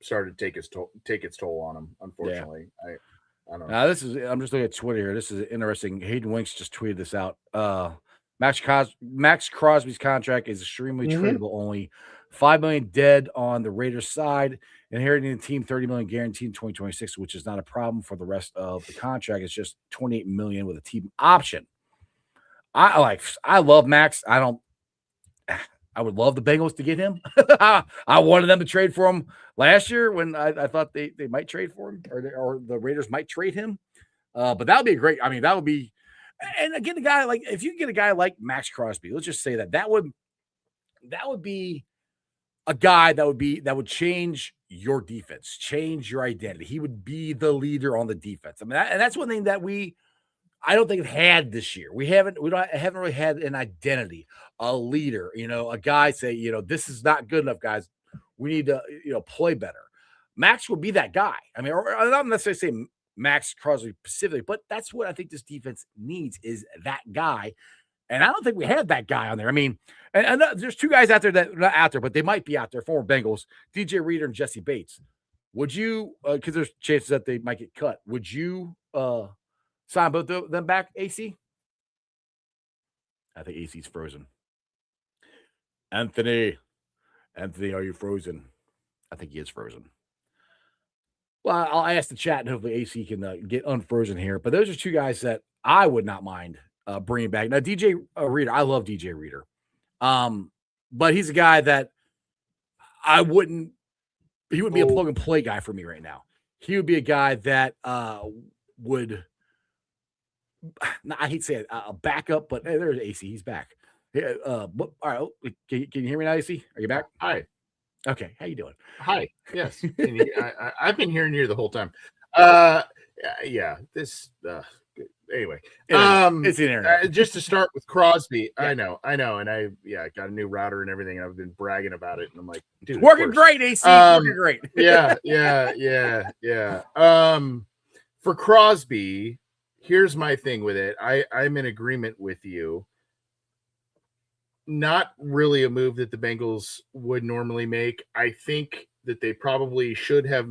started to take its toll on him. Unfortunately, I don't know. Now I'm just looking at Twitter here. This is interesting. Hayden Winks just tweeted this out. Max Crosby's contract is extremely tradable. Only $5 million dead on the Raiders side, inheriting the team $30 million guaranteed in 2026, which is not a problem for the rest of the contract. It's just $28 million with a team option. I love Max. I would love the Bengals to get him. I wanted them to trade for him last year when I thought they might trade for him, or the Raiders might trade him. But that would be great. I mean, that would be, and again, if you can get a guy like Max Crosby, let's just say that would be a guy that would change your defense, change your identity. He would be the leader on the defense. I mean, and that's one thing that I don't think it had this year. We haven't really had an identity, a leader, a guy say, this is not good enough, guys. We need to, play better. Max would be that guy. I mean, or I'm not necessarily saying Max Crosby specifically, but that's what I think this defense needs, is that guy. And I don't think we have that guy on there. I mean, and there's 2 guys out there that are not out there, but they might be out there, former Bengals, DJ Reader and Jesse Bates. Would you, because there's chances that they might get cut, would you sign both of them back, AC? I think AC's frozen. Anthony, are you frozen? I think he is frozen. Well, I'll ask the chat, and hopefully AC can get unfrozen here. But those are 2 guys that I would not mind bringing back. Now, DJ Reader, I love DJ Reader. But he's a guy that he wouldn't be a plug and play guy for me right now. He would be a guy that would, I hate to say it, a backup, but hey, there's AC. He's back. But, all right. Can you hear me now, AC? Are you back? Hi. Okay. How you doing? Hi. Yes. I've been hearing you the whole time. Yeah. This. Anyway, it's the internet. Just to start with Crosby, yeah. I know, and I got a new router and everything, and I've been bragging about it, and I'm like, dude, working great, AC, working great. yeah. For Crosby, here's my thing with it. I'm in agreement with you. Not really a move that the Bengals would normally make. I think that they probably should have,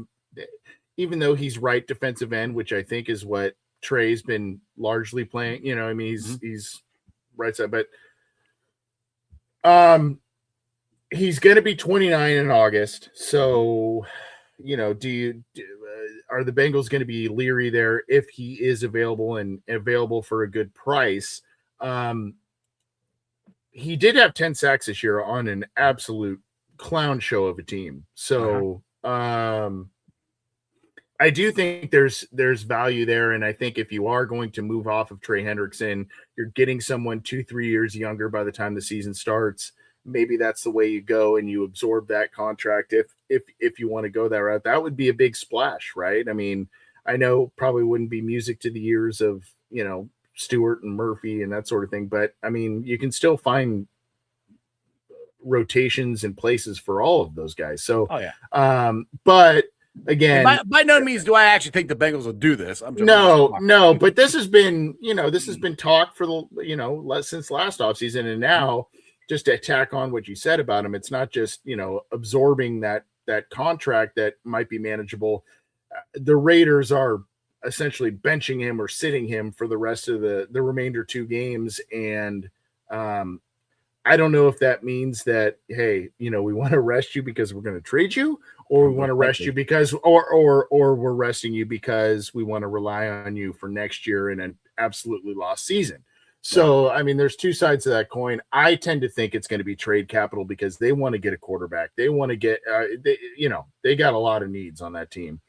even though he's right defensive end, which I think is what Trey's been largely playing. You know, I mean, he's right side, but he's going to be 29 in August. So, you know, are the Bengals going to be leery there if he is available and available for a good price? He did have 10 sacks this year on an absolute clown show of a team. So, I do think there's value there. And I think if you are going to move off of Trey Hendrickson, you're getting someone 2-3 years younger by the time the season starts. Maybe that's the way you go and you absorb that contract. If you want to go that route, that would be a big splash, right? I mean, I know probably wouldn't be music to the ears of, you know, Stewart and Murphy and that sort of thing. But I mean, you can still find rotations and places for all of those guys. So, but again, by no means do I actually think the Bengals will do this. No, but this has been, you know, talk for the, you know, since last offseason, and now just to tack on what you said about him, it's not just, you know, absorbing that contract that might be manageable. The Raiders are essentially benching him or sitting him for the rest of the remainder 2 games, and I don't know if that means that, hey, you know, we want to rest you because we're going to trade you, or we want to rest you because, or we're resting you because we want to rely on you for next year in an absolutely lost season. So, I mean, there's 2 sides to that coin. I tend to think it's going to be trade capital because they want to get a quarterback. They want to get, they got a lot of needs on that team.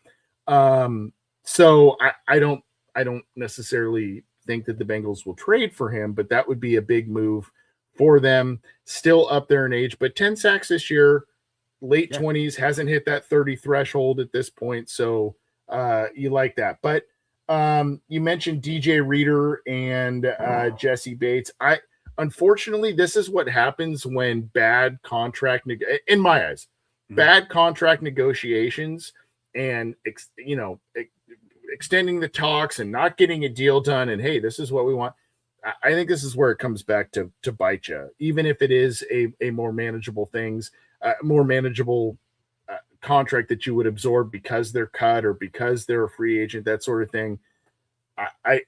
So I don't necessarily think that the Bengals will trade for him, but that would be a big move for them. Still up there in age, but 10 sacks this year, late 20s, hasn't hit that 30 threshold at this point. So you like that. But you mentioned DJ Reader and Jesse Bates. Unfortunately, this is what happens when bad contract, in my eyes, bad contract negotiations and, extending the talks and not getting a deal done. And hey, this is what we want. I think this is where it comes back to bite you, even if it is a more manageable contract that you would absorb because they're cut or because they're a free agent, that sort of thing. I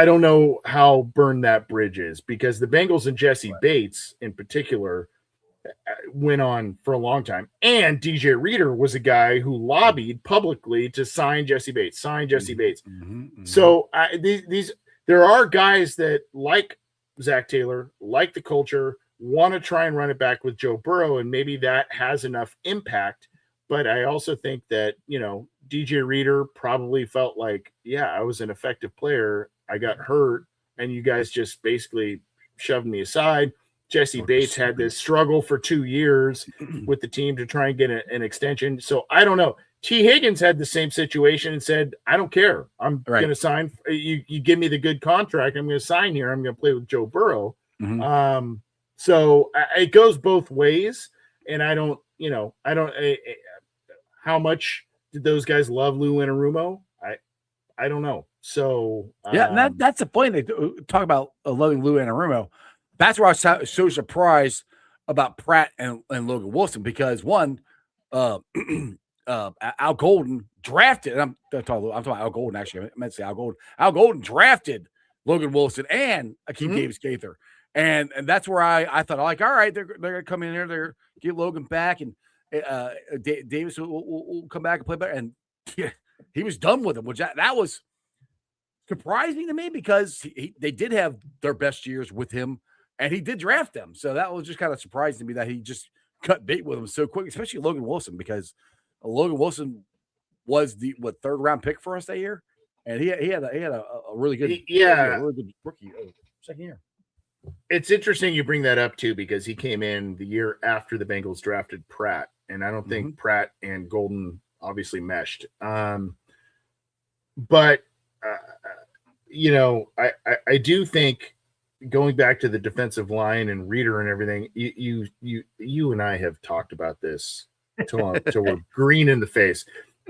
don't know how burned that bridge is, because the Bengals and Jesse Bates in particular went on for a long time. And DJ Reader was a guy who lobbied publicly to sign Jesse Bates. So there are guys that like Zach Taylor, like the culture, want to try and run it back with Joe Burrow, and maybe that has enough impact. But I also think that, DJ Reader probably felt like, yeah, I was an effective player. I got hurt, and you guys just basically shoved me aside. Jesse Bates had this struggle for 2 years with the team to try and get an extension. So I don't know. Tee Higgins had the same situation and said, I don't care. I'm going to sign. You give me the good contract, I'm going to sign here. I'm going to play with Joe Burrow. So it goes both ways. And I don't, how much did those guys love Lou Anarumo? I don't know. So and that's the point. They talk about loving Lou Anarumo. That's where I was so surprised about Pratt and Logan Wilson, because one, Al Golden drafted, and I'm talking about Al Golden, actually. I meant to say Al Golden. Al Golden drafted Logan Wilson and Akeem Davis Gaither. And that's where I thought, like, all right, they're going to come in here, they're get Logan back, and Davis will come back and play better. And he was done with him, which that was surprising to me, because they did have their best years with him, and he did draft them. So that was just kind of surprising to me that he just cut bait with him so quick, especially Logan Wilson, because Logan Wilson was the third round pick for us that year, and he had a really good really good rookie second year. It's interesting you bring that up too, because he came in the year after the Bengals drafted Pratt, and I don't think Pratt and Golden obviously meshed. But I do think, going back to the defensive line and Reader and everything, you and I have talked about this till we're green in the face.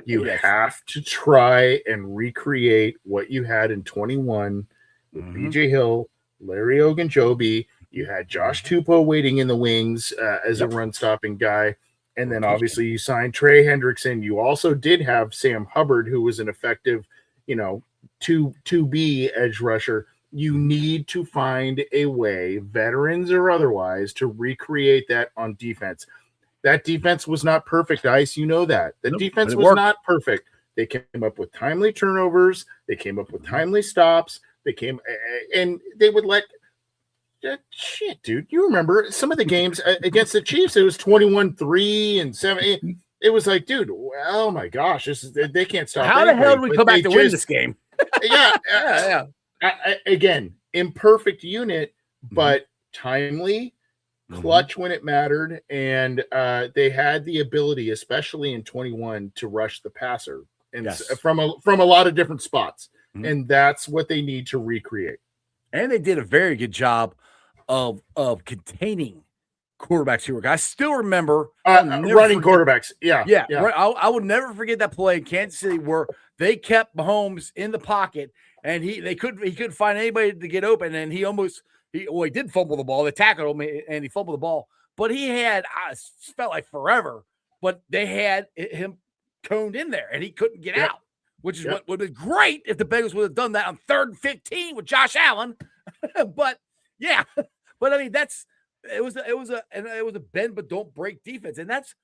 You have to try and recreate what you had in 21 with BJ Hill, Larry Ogunjobi. You had Josh Tupou waiting in the wings as a run-stopping guy. And then obviously you signed Trey Hendrickson. You also did have Sam Hubbard, who was an effective, 2B edge rusher. You need to find a way, veterans or otherwise, to recreate that on defense. That defense was not perfect, Ice. You know that. The defense was not perfect. They came up with timely turnovers. They came up with timely stops. And they would let shit, dude. You remember some of the games against the Chiefs? It was 21-3 and 7. It was like, dude, oh my gosh, they can't stop. How the hell did we come back to win this game? Yeah. Again, imperfect unit, but timely, clutch when it mattered, and they had the ability, especially in 21, to rush the passer and from a lot of different spots, and that's what they need to recreate. And they did a very good job of containing quarterbacks who were. I still remember running quarterbacks. Yeah. I would never forget that play in Kansas City where they kept Mahomes in the pocket, and he couldn't find anybody to get open, and he did fumble the ball. They tackled him, and he fumbled the ball. But he had, felt like forever, but they had him coned in there, and he couldn't get out, which is what would have been great if the Bengals would have done that on 3rd and 15 with Josh Allen. But I mean, it was a bend but don't break defense, and that's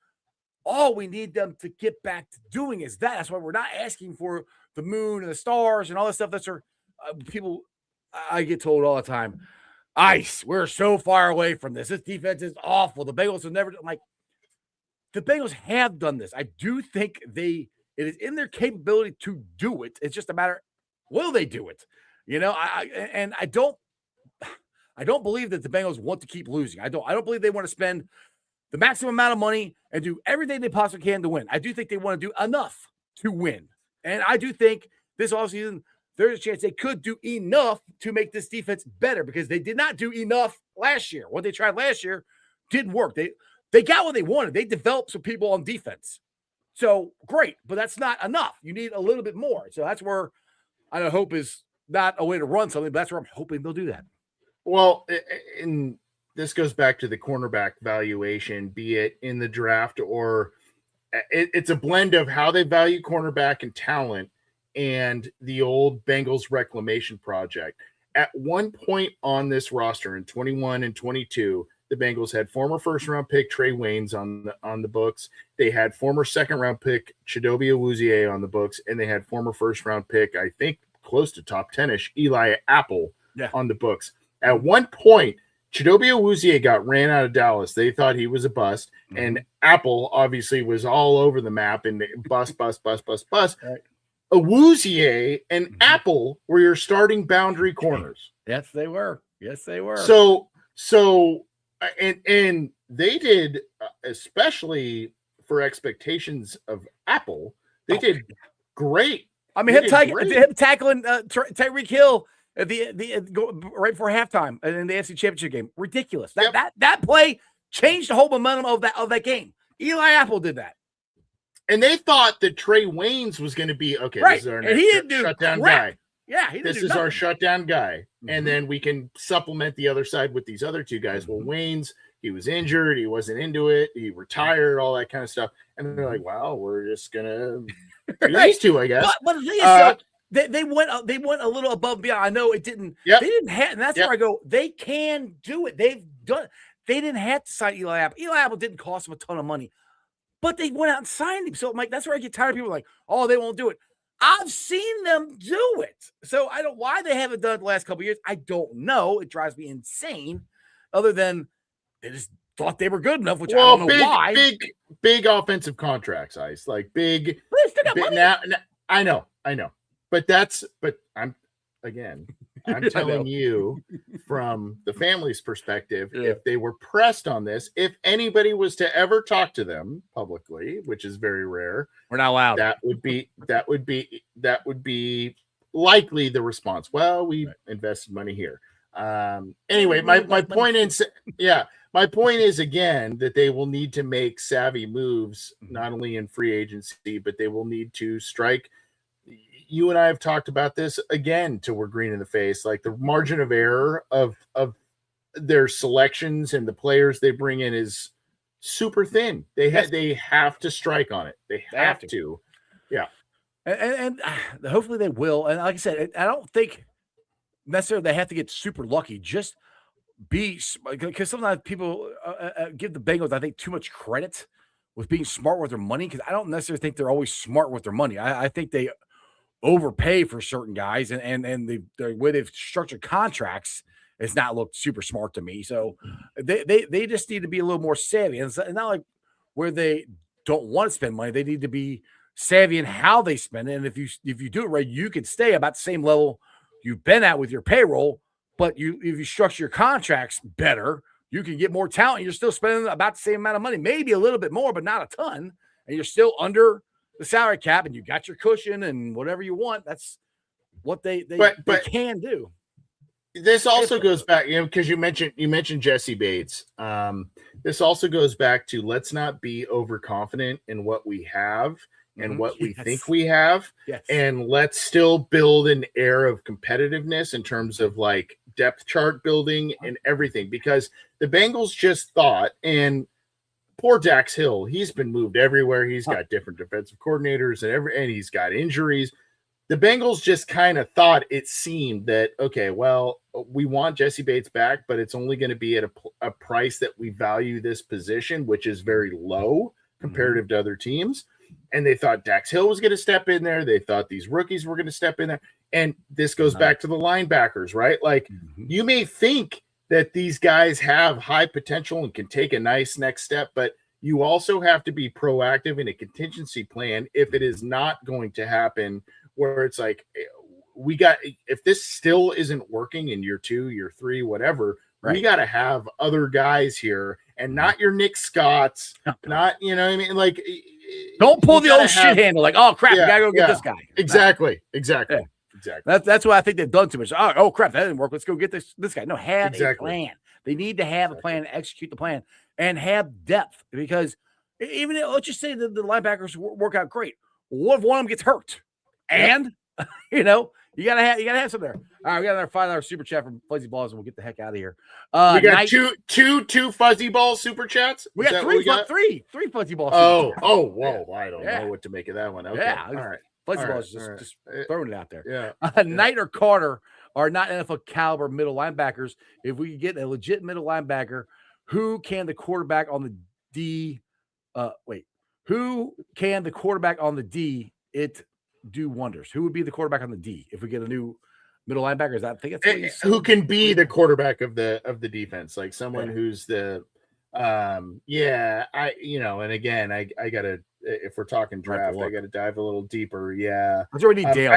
all we need them to get back to doing is that. That's why we're not asking for the moon and the stars and all this stuff. That's people. I get told all the time, Ice, we're so far away from this. This defense is awful. The Bengals have never. I'm like, the Bengals have done this. I do think it is in their capability to do it. It's just a matter, will they do it? I don't believe that the Bengals want to keep losing. I don't believe they want to spend the maximum amount of money and do everything they possibly can to win. I do think they want to do enough to win. And I do think this offseason, there's a chance they could do enough to make this defense better because they did not do enough last year. What they tried last year didn't work. They got what they wanted. They developed some people on defense. So great, but that's not enough. You need a little bit more. So that's where I hope is not a way to run something, but that's where I'm hoping they'll do that. Well, and this goes back to the cornerback valuation, be it in the draft or it's a blend of how they value cornerback and talent and the old Bengals reclamation project. At one point on this roster in 21 and 22, the Bengals had former first-round pick Trey Waynes on the books. They had former second-round pick Chidobe Awuzie on the books, and they had former first-round pick, I think close to top 10-ish, Eli Apple on the books. At one point, Chidobe Awuzie got ran out of Dallas. They thought he was a bust, and Apple obviously was all over the map and bust. Right. Awuzie and Apple were your starting boundary corners. Yes, they were. So, and they did, especially for expectations of Apple, they did great. I mean, him tackling Tyreek Hill at the right before halftime in the AFC Championship game, ridiculous. That play changed the whole momentum of that game. Eli Apple did that, and they thought that Trey Waynes was going to be okay. Right, this is our and he didn't do shutdown crap. guy. Yeah, this is our shutdown guy, and then we can supplement the other side with these other two guys. Well, Waynes, he was injured, he wasn't into it, he retired, all that kind of stuff, and they're like, "Well, we're just gonna do these two, I guess." But the thing is, they went a little above and beyond. I know it didn't. They didn't have, and that's where I go. They can do it. They've done. They didn't have to sign Eli Apple. Eli Apple didn't cost them a ton of money, but they went out and signed him. So I'm like, that's where I get tired of people like, oh, they won't do it. I've seen them do it. So I don't why they haven't done it the last couple of years. I don't know. It drives me insane. Other than they just thought they were good enough, which I don't know why. Big offensive contracts, Ice. Like big. But they still got money. Now, I know. But I'm telling you from the family's perspective, if they were pressed on this, if anybody was to ever talk to them publicly, which is very rare, we're not allowed. That would be likely the response. Well, we invested money here. Anyway, my point is, my point is again that they will need to make savvy moves, not only in free agency, but they will need to strike. You and I have talked about this again till we're green in the face. Like the margin of error of their selections and the players they bring in is super thin. They have to strike on it. They have to. Yeah. And hopefully they will. And like I said, I don't think necessarily they have to get super lucky. Just be, because sometimes people give the Bengals, I think, too much credit with being smart with their money, because I don't necessarily think they're always smart with their money. I think they overpay for certain guys, and the way they've structured contracts has not looked super smart to me. So they just need to be a little more savvy. And it's not like where they don't want to spend money. They need to be savvy in how they spend it. And if you do it right, you can stay about the same level you've been at with your payroll. But if you structure your contracts better, you can get more talent. You're still spending about the same amount of money, maybe a little bit more, but not a ton. And you're still under the salary cap, and you got your cushion and whatever you want. That's what they can do. This also goes back, because you mentioned Jesse Bates. This also goes back to, let's not be overconfident in what we have and what we think we have. Yes. And let's still build an air of competitiveness in terms of like depth chart building and everything, because the Bengals just thought, and poor Dax Hill, he's been moved everywhere. He's got different defensive coordinators and he's got injuries. The Bengals just kind of thought, it seemed, that, okay, well, we want Jesse Bates back, but it's only going to be at a price that we value this position, which is very low comparative to other teams. And they thought Dax Hill was going to step in there. They thought these rookies were going to step in there. And this goes back to the linebackers, right? Like, you may think that these guys have high potential and can take a nice next step, but you also have to be proactive in a contingency plan if it is not going to happen, where it's like, if this still isn't working in year 2, year 3, whatever, we got to have other guys here, and not your Nick Scotts, not, you know what I mean? Like, don't pull the old shit handle. Like, oh crap, we gotta go get this guy. Exactly. That's what I think they've done too much. Oh crap, that didn't work. Let's go get this guy. No, have a plan. They need to have a plan, execute the plan, and have depth. Because even let's just say the linebackers work out great. What if one of them gets hurt? And you gotta have some there. All right, we got another $5 super chat from Fuzzy Balls, and we'll get the heck out of here. We got two Fuzzy Ball super chats. We got three Fuzzy Balls. Whoa! I don't know what to make of that one. Okay, all right. Fuzzy Balls just throwing it out there. Yeah, Knight or Carter are not NFL caliber middle linebackers. If we could get a legit middle linebacker, who can the quarterback on the D? Who can the quarterback on the D? Do wonders. Who would be the quarterback on the D if we get a new middle linebacker? Who can be the quarterback of the defense? Like someone who's the and again, I gotta, if we're talking draft, I gotta dive a little deeper. Yeah, that's already Dale.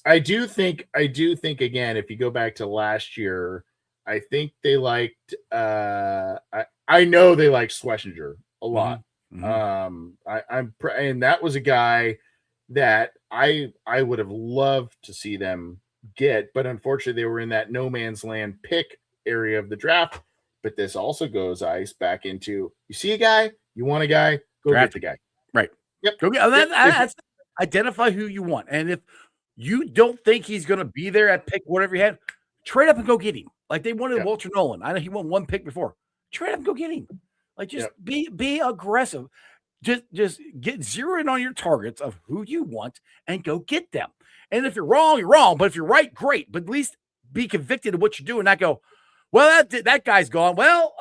I do think again, if you go back to last year, I think they liked I know they liked Schlesinger a lot. And that was a guy that I would have loved to see them get, but unfortunately they were in that no man's land pick area of the draft. But this also goes back into, you see a guy, you want a guy, go draft. Get the guy. Right. Yep. Go get that's identify who you want. And if you don't think he's going to be there at pick, whatever you had, trade up and go get him. Like they wanted Walter Nolan. I know he won one pick before. Trade up and go get him. Like just be aggressive. Just get zero in on your targets of who you want and go get them. And if you're wrong, you're wrong. But if you're right, great. But at least be convicted of what you're doing. Not go, well, that guy's gone. Well,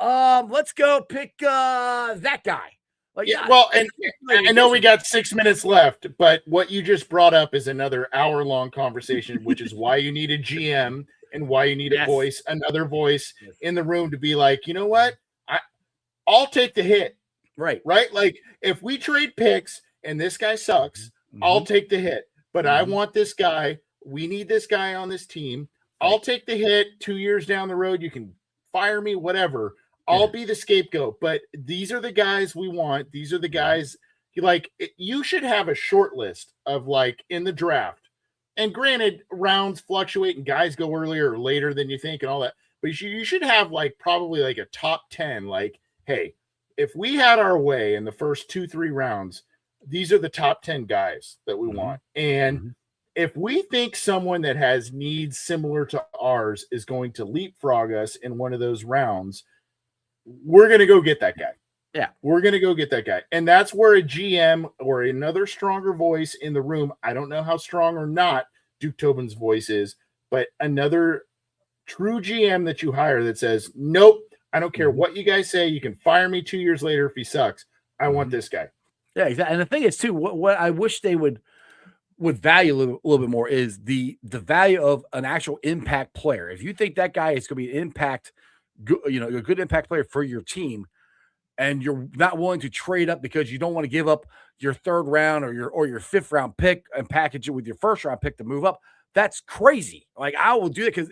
let's go pick that guy. Like, and I know we got 6 minutes left, but what you just brought up is another hour-long conversation, which is why you need a GM and why you need another voice in the room to be like, you know what? I'll take the hit. Right. Like if we trade picks and this guy sucks, I'll take the hit. But I want this guy. We need this guy on this team. I'll take the hit. 2 years down the road, you can fire me, whatever. I'll be the scapegoat. But these are the guys we want. These are the guys you should have a short list of in the draft. And granted, rounds fluctuate and guys go earlier or later than you think and all that. But you should have probably a top 10. Hey, if we had our way in the first 2-3 rounds, these are the top 10 guys that we want. And if we think someone that has needs similar to ours is going to leapfrog us in one of those rounds, we're going to go get that guy. Yeah. We're going to go get that guy. And that's where a GM or another stronger voice in the room, I don't know how strong or not Duke Tobin's voice is, but another true GM that you hire that says, nope, I don't care what you guys say. You can fire me 2 years later if he sucks. I want this guy. Yeah, exactly. And the thing is, too, what I wish they would value a little bit more is the value of an actual impact player. If you think that guy is going to be an impact, a good impact player for your team, and you're not willing to trade up because you don't want to give up your third round or your fifth round pick and package it with your first round pick to move up, that's crazy. Like, I will do it because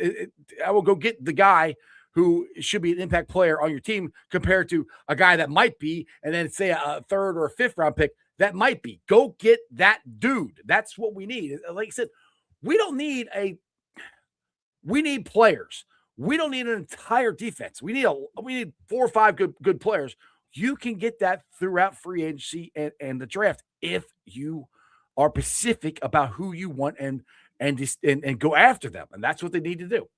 I will go get the guy who should be an impact player on your team compared to a guy that might be, and then say a third or a fifth round pick that might be. Go get that dude. That's what we need. Like I said, we need players. We don't need an entire defense. We need 4 or 5 good players. You can get that throughout free agency and the draft if you are specific about who you want and go after them. And that's what they need to do.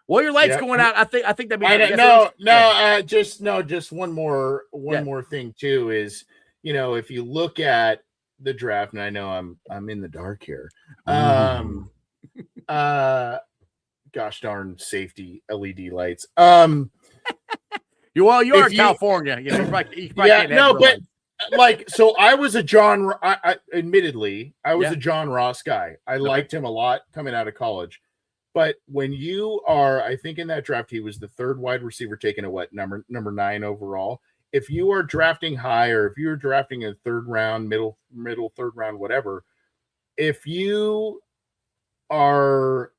Well, your light's going out. I think that means just one more thing too is, if you look at the draft, and I know I'm in the dark here. Gosh darn safety LED lights. You are in California. You probably can't have but so I was a John. Admittedly, I was a John Ross guy. I liked him a lot coming out of college. But when you are, I think in that draft, he was the third wide receiver taken at number 9 overall. If you are drafting high, or if you're drafting a third round, middle third round, whatever, if you are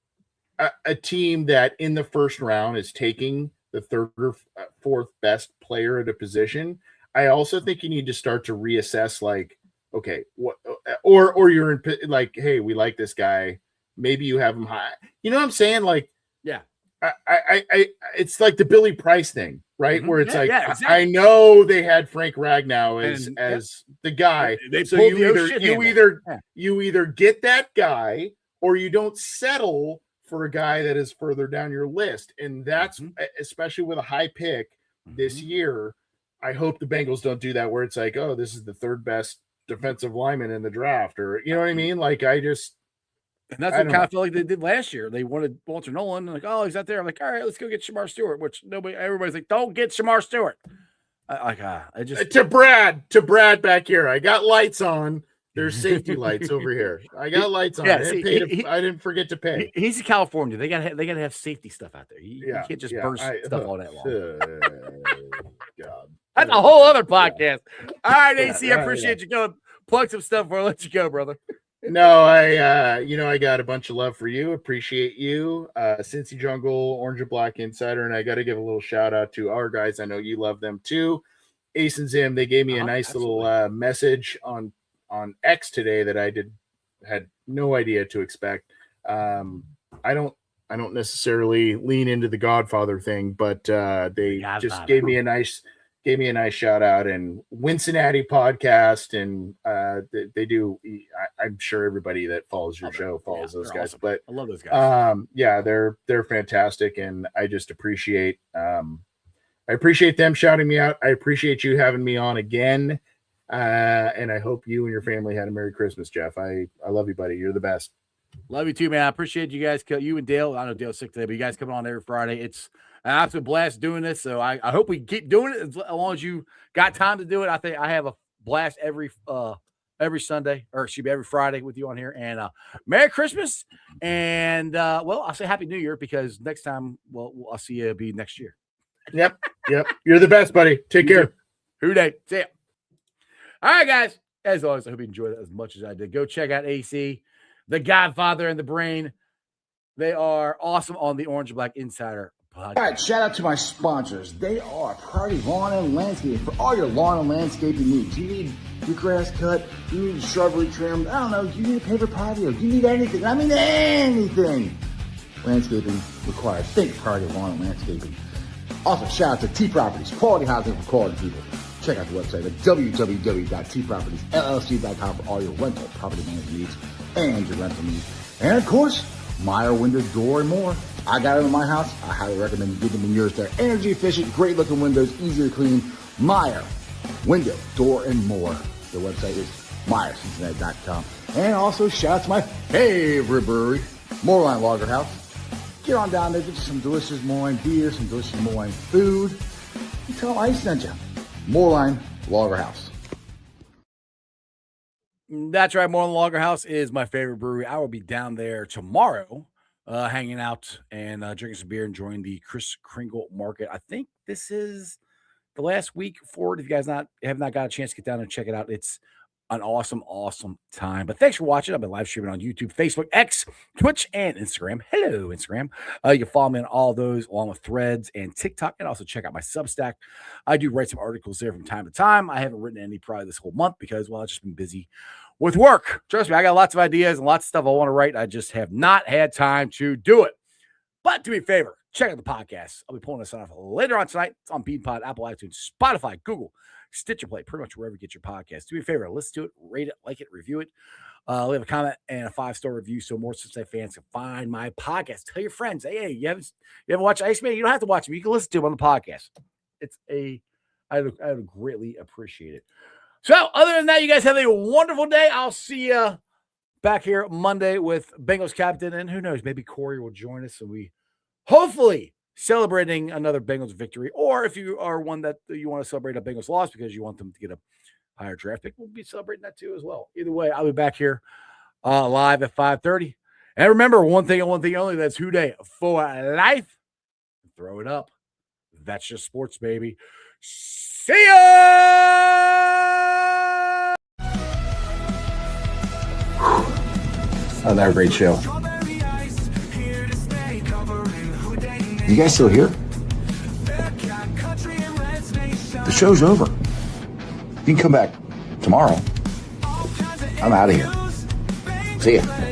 a team that in the first round is taking the third or fourth best player at a position, I also think you need to start to reassess, like, okay, what, or you're in, like, hey, we like this guy. Maybe you have him high. You know what I'm saying? Like, yeah, I it's like the Billy Price thing, right? Where it's exactly. I know they had Frank Ragnow as the guy. So you either get that guy or you don't settle for a guy that is further down your list. And that's especially with a high pick this year. I hope the Bengals don't do that where it's like, oh, this is the third best defensive lineman in the draft, or you know what I mean? Like, and that's what kind of felt like they did last year. They wanted Walter Nolan, like, oh, he's out there. I'm like, all right, let's go get Shamar Stewart, which everybody's like, don't get Shamar Stewart. To Brad back here. I got lights on. There's safety lights over here. I got lights on. Yeah, I didn't forget to pay. He's in California. They gotta have safety stuff out there. You can't just burst stuff all that long. God. That's a whole other podcast. All right, AC, I appreciate you going. Plug some stuff before I let you go, brother. No, I got a bunch of love for you. Appreciate you. Cincy Jungle, Orange and Black Insider, and I got to give a little shout out to our guys. I know you love them too. Ace and Zim, they gave me a nice little message on X today that I had no idea to expect. I don't necessarily lean into the Godfather thing, but they just gave me a nice shout out, and Cincinnati podcast, and they do. I'm sure everybody that follows your show follows those guys, awesome. But I love those guys. They're fantastic, and I just appreciate them shouting me out. I appreciate you having me on again, and I hope you and your family had a Merry Christmas, Jeff. I love you, buddy. You're the best. Love you too, man. I appreciate you guys. You and Dale. I know Dale's sick today, but you guys coming on every Friday. It's an absolute blast doing this. So I hope we keep doing it as long as you got time to do it. I think I have a blast every Sunday, or excuse me, every Friday with you on here. And Merry Christmas. And I'll say Happy New Year, because next time, I'll see you be next year. Yep. You're the best, buddy. Take care. Who day? See ya. All right, guys. As always, I hope you enjoyed it as much as I did. Go check out AC, the Godfather and the Brain. They are awesome on the Orange and Black Insider podcast. All right, shout out to my sponsors. They are Priority Lawn and Landscaping for all your lawn and landscaping needs. You need your grass cut, you need shrubbery trimmed, I don't know, you need a paper patio, you need anything. I mean anything. Landscaping required. Think Priority Lawn and Landscaping. Also, shout out to T Properties, quality housing for quality people. Check out the website at www.tpropertiesllc.com for all your rental property management needs and your rental needs. And of course, Meyer Window Door and more. I got it in my house. I highly recommend you get them in yours. They're energy efficient, great looking windows, easy to clean. Meyer window, door, and more. The website is MeyerCincinnati.com. And also shout out to my favorite brewery, Moorline Lager House. Get on down there, get you some delicious Moorline beer, some delicious Moorline food. And tell them I sent you. Moorline Lager House. That's right. Moorline Lager House is my favorite brewery. I will be down there tomorrow, hanging out and drinking some beer, enjoying the Kris Kringle Market. I think this is the last week for it. If you guys have not got a chance to get down and check it out, it's an awesome, awesome time. But thanks for watching. I've been live streaming on YouTube, Facebook, X, Twitch, and Instagram. Hello, Instagram. You can follow me on all those, along with Threads and TikTok, and also check out my Substack. I do write some articles there from time to time. I haven't written any probably this whole month because, well, I've just been busy with work. Trust me, I got lots of ideas and lots of stuff I want to write. I just have not had time to do it. But do me a favor, check out the podcast. I'll be pulling this off later on tonight. It's on BeanPod, Apple iTunes, Spotify, Google, Stitcher Play, pretty much wherever you get your podcast. Do me a favor, listen to it, rate it, like it, review it. Leave a comment and a 5-star review so more Cincinnati fans can find my podcast. Tell your friends, hey, you haven't watched Iceman? You don't have to watch him. You can listen to him on the podcast. I would greatly appreciate it. So other than that, you guys have a wonderful day. I'll see you back here Monday with Bengals captain, and who knows, maybe Corey will join us, and we hopefully celebrating another Bengals victory. Or if you are one that you want to celebrate a Bengals loss because you want them to get a higher draft pick, we'll be celebrating that too as well. Either way, I'll be back here live at 5:30. And remember, one thing and one thing only, that's Who Day for life. Throw it up. That's just sports, baby. See ya! Another great show. You guys still here? The show's over. You can come back tomorrow. I'm out of here. See ya.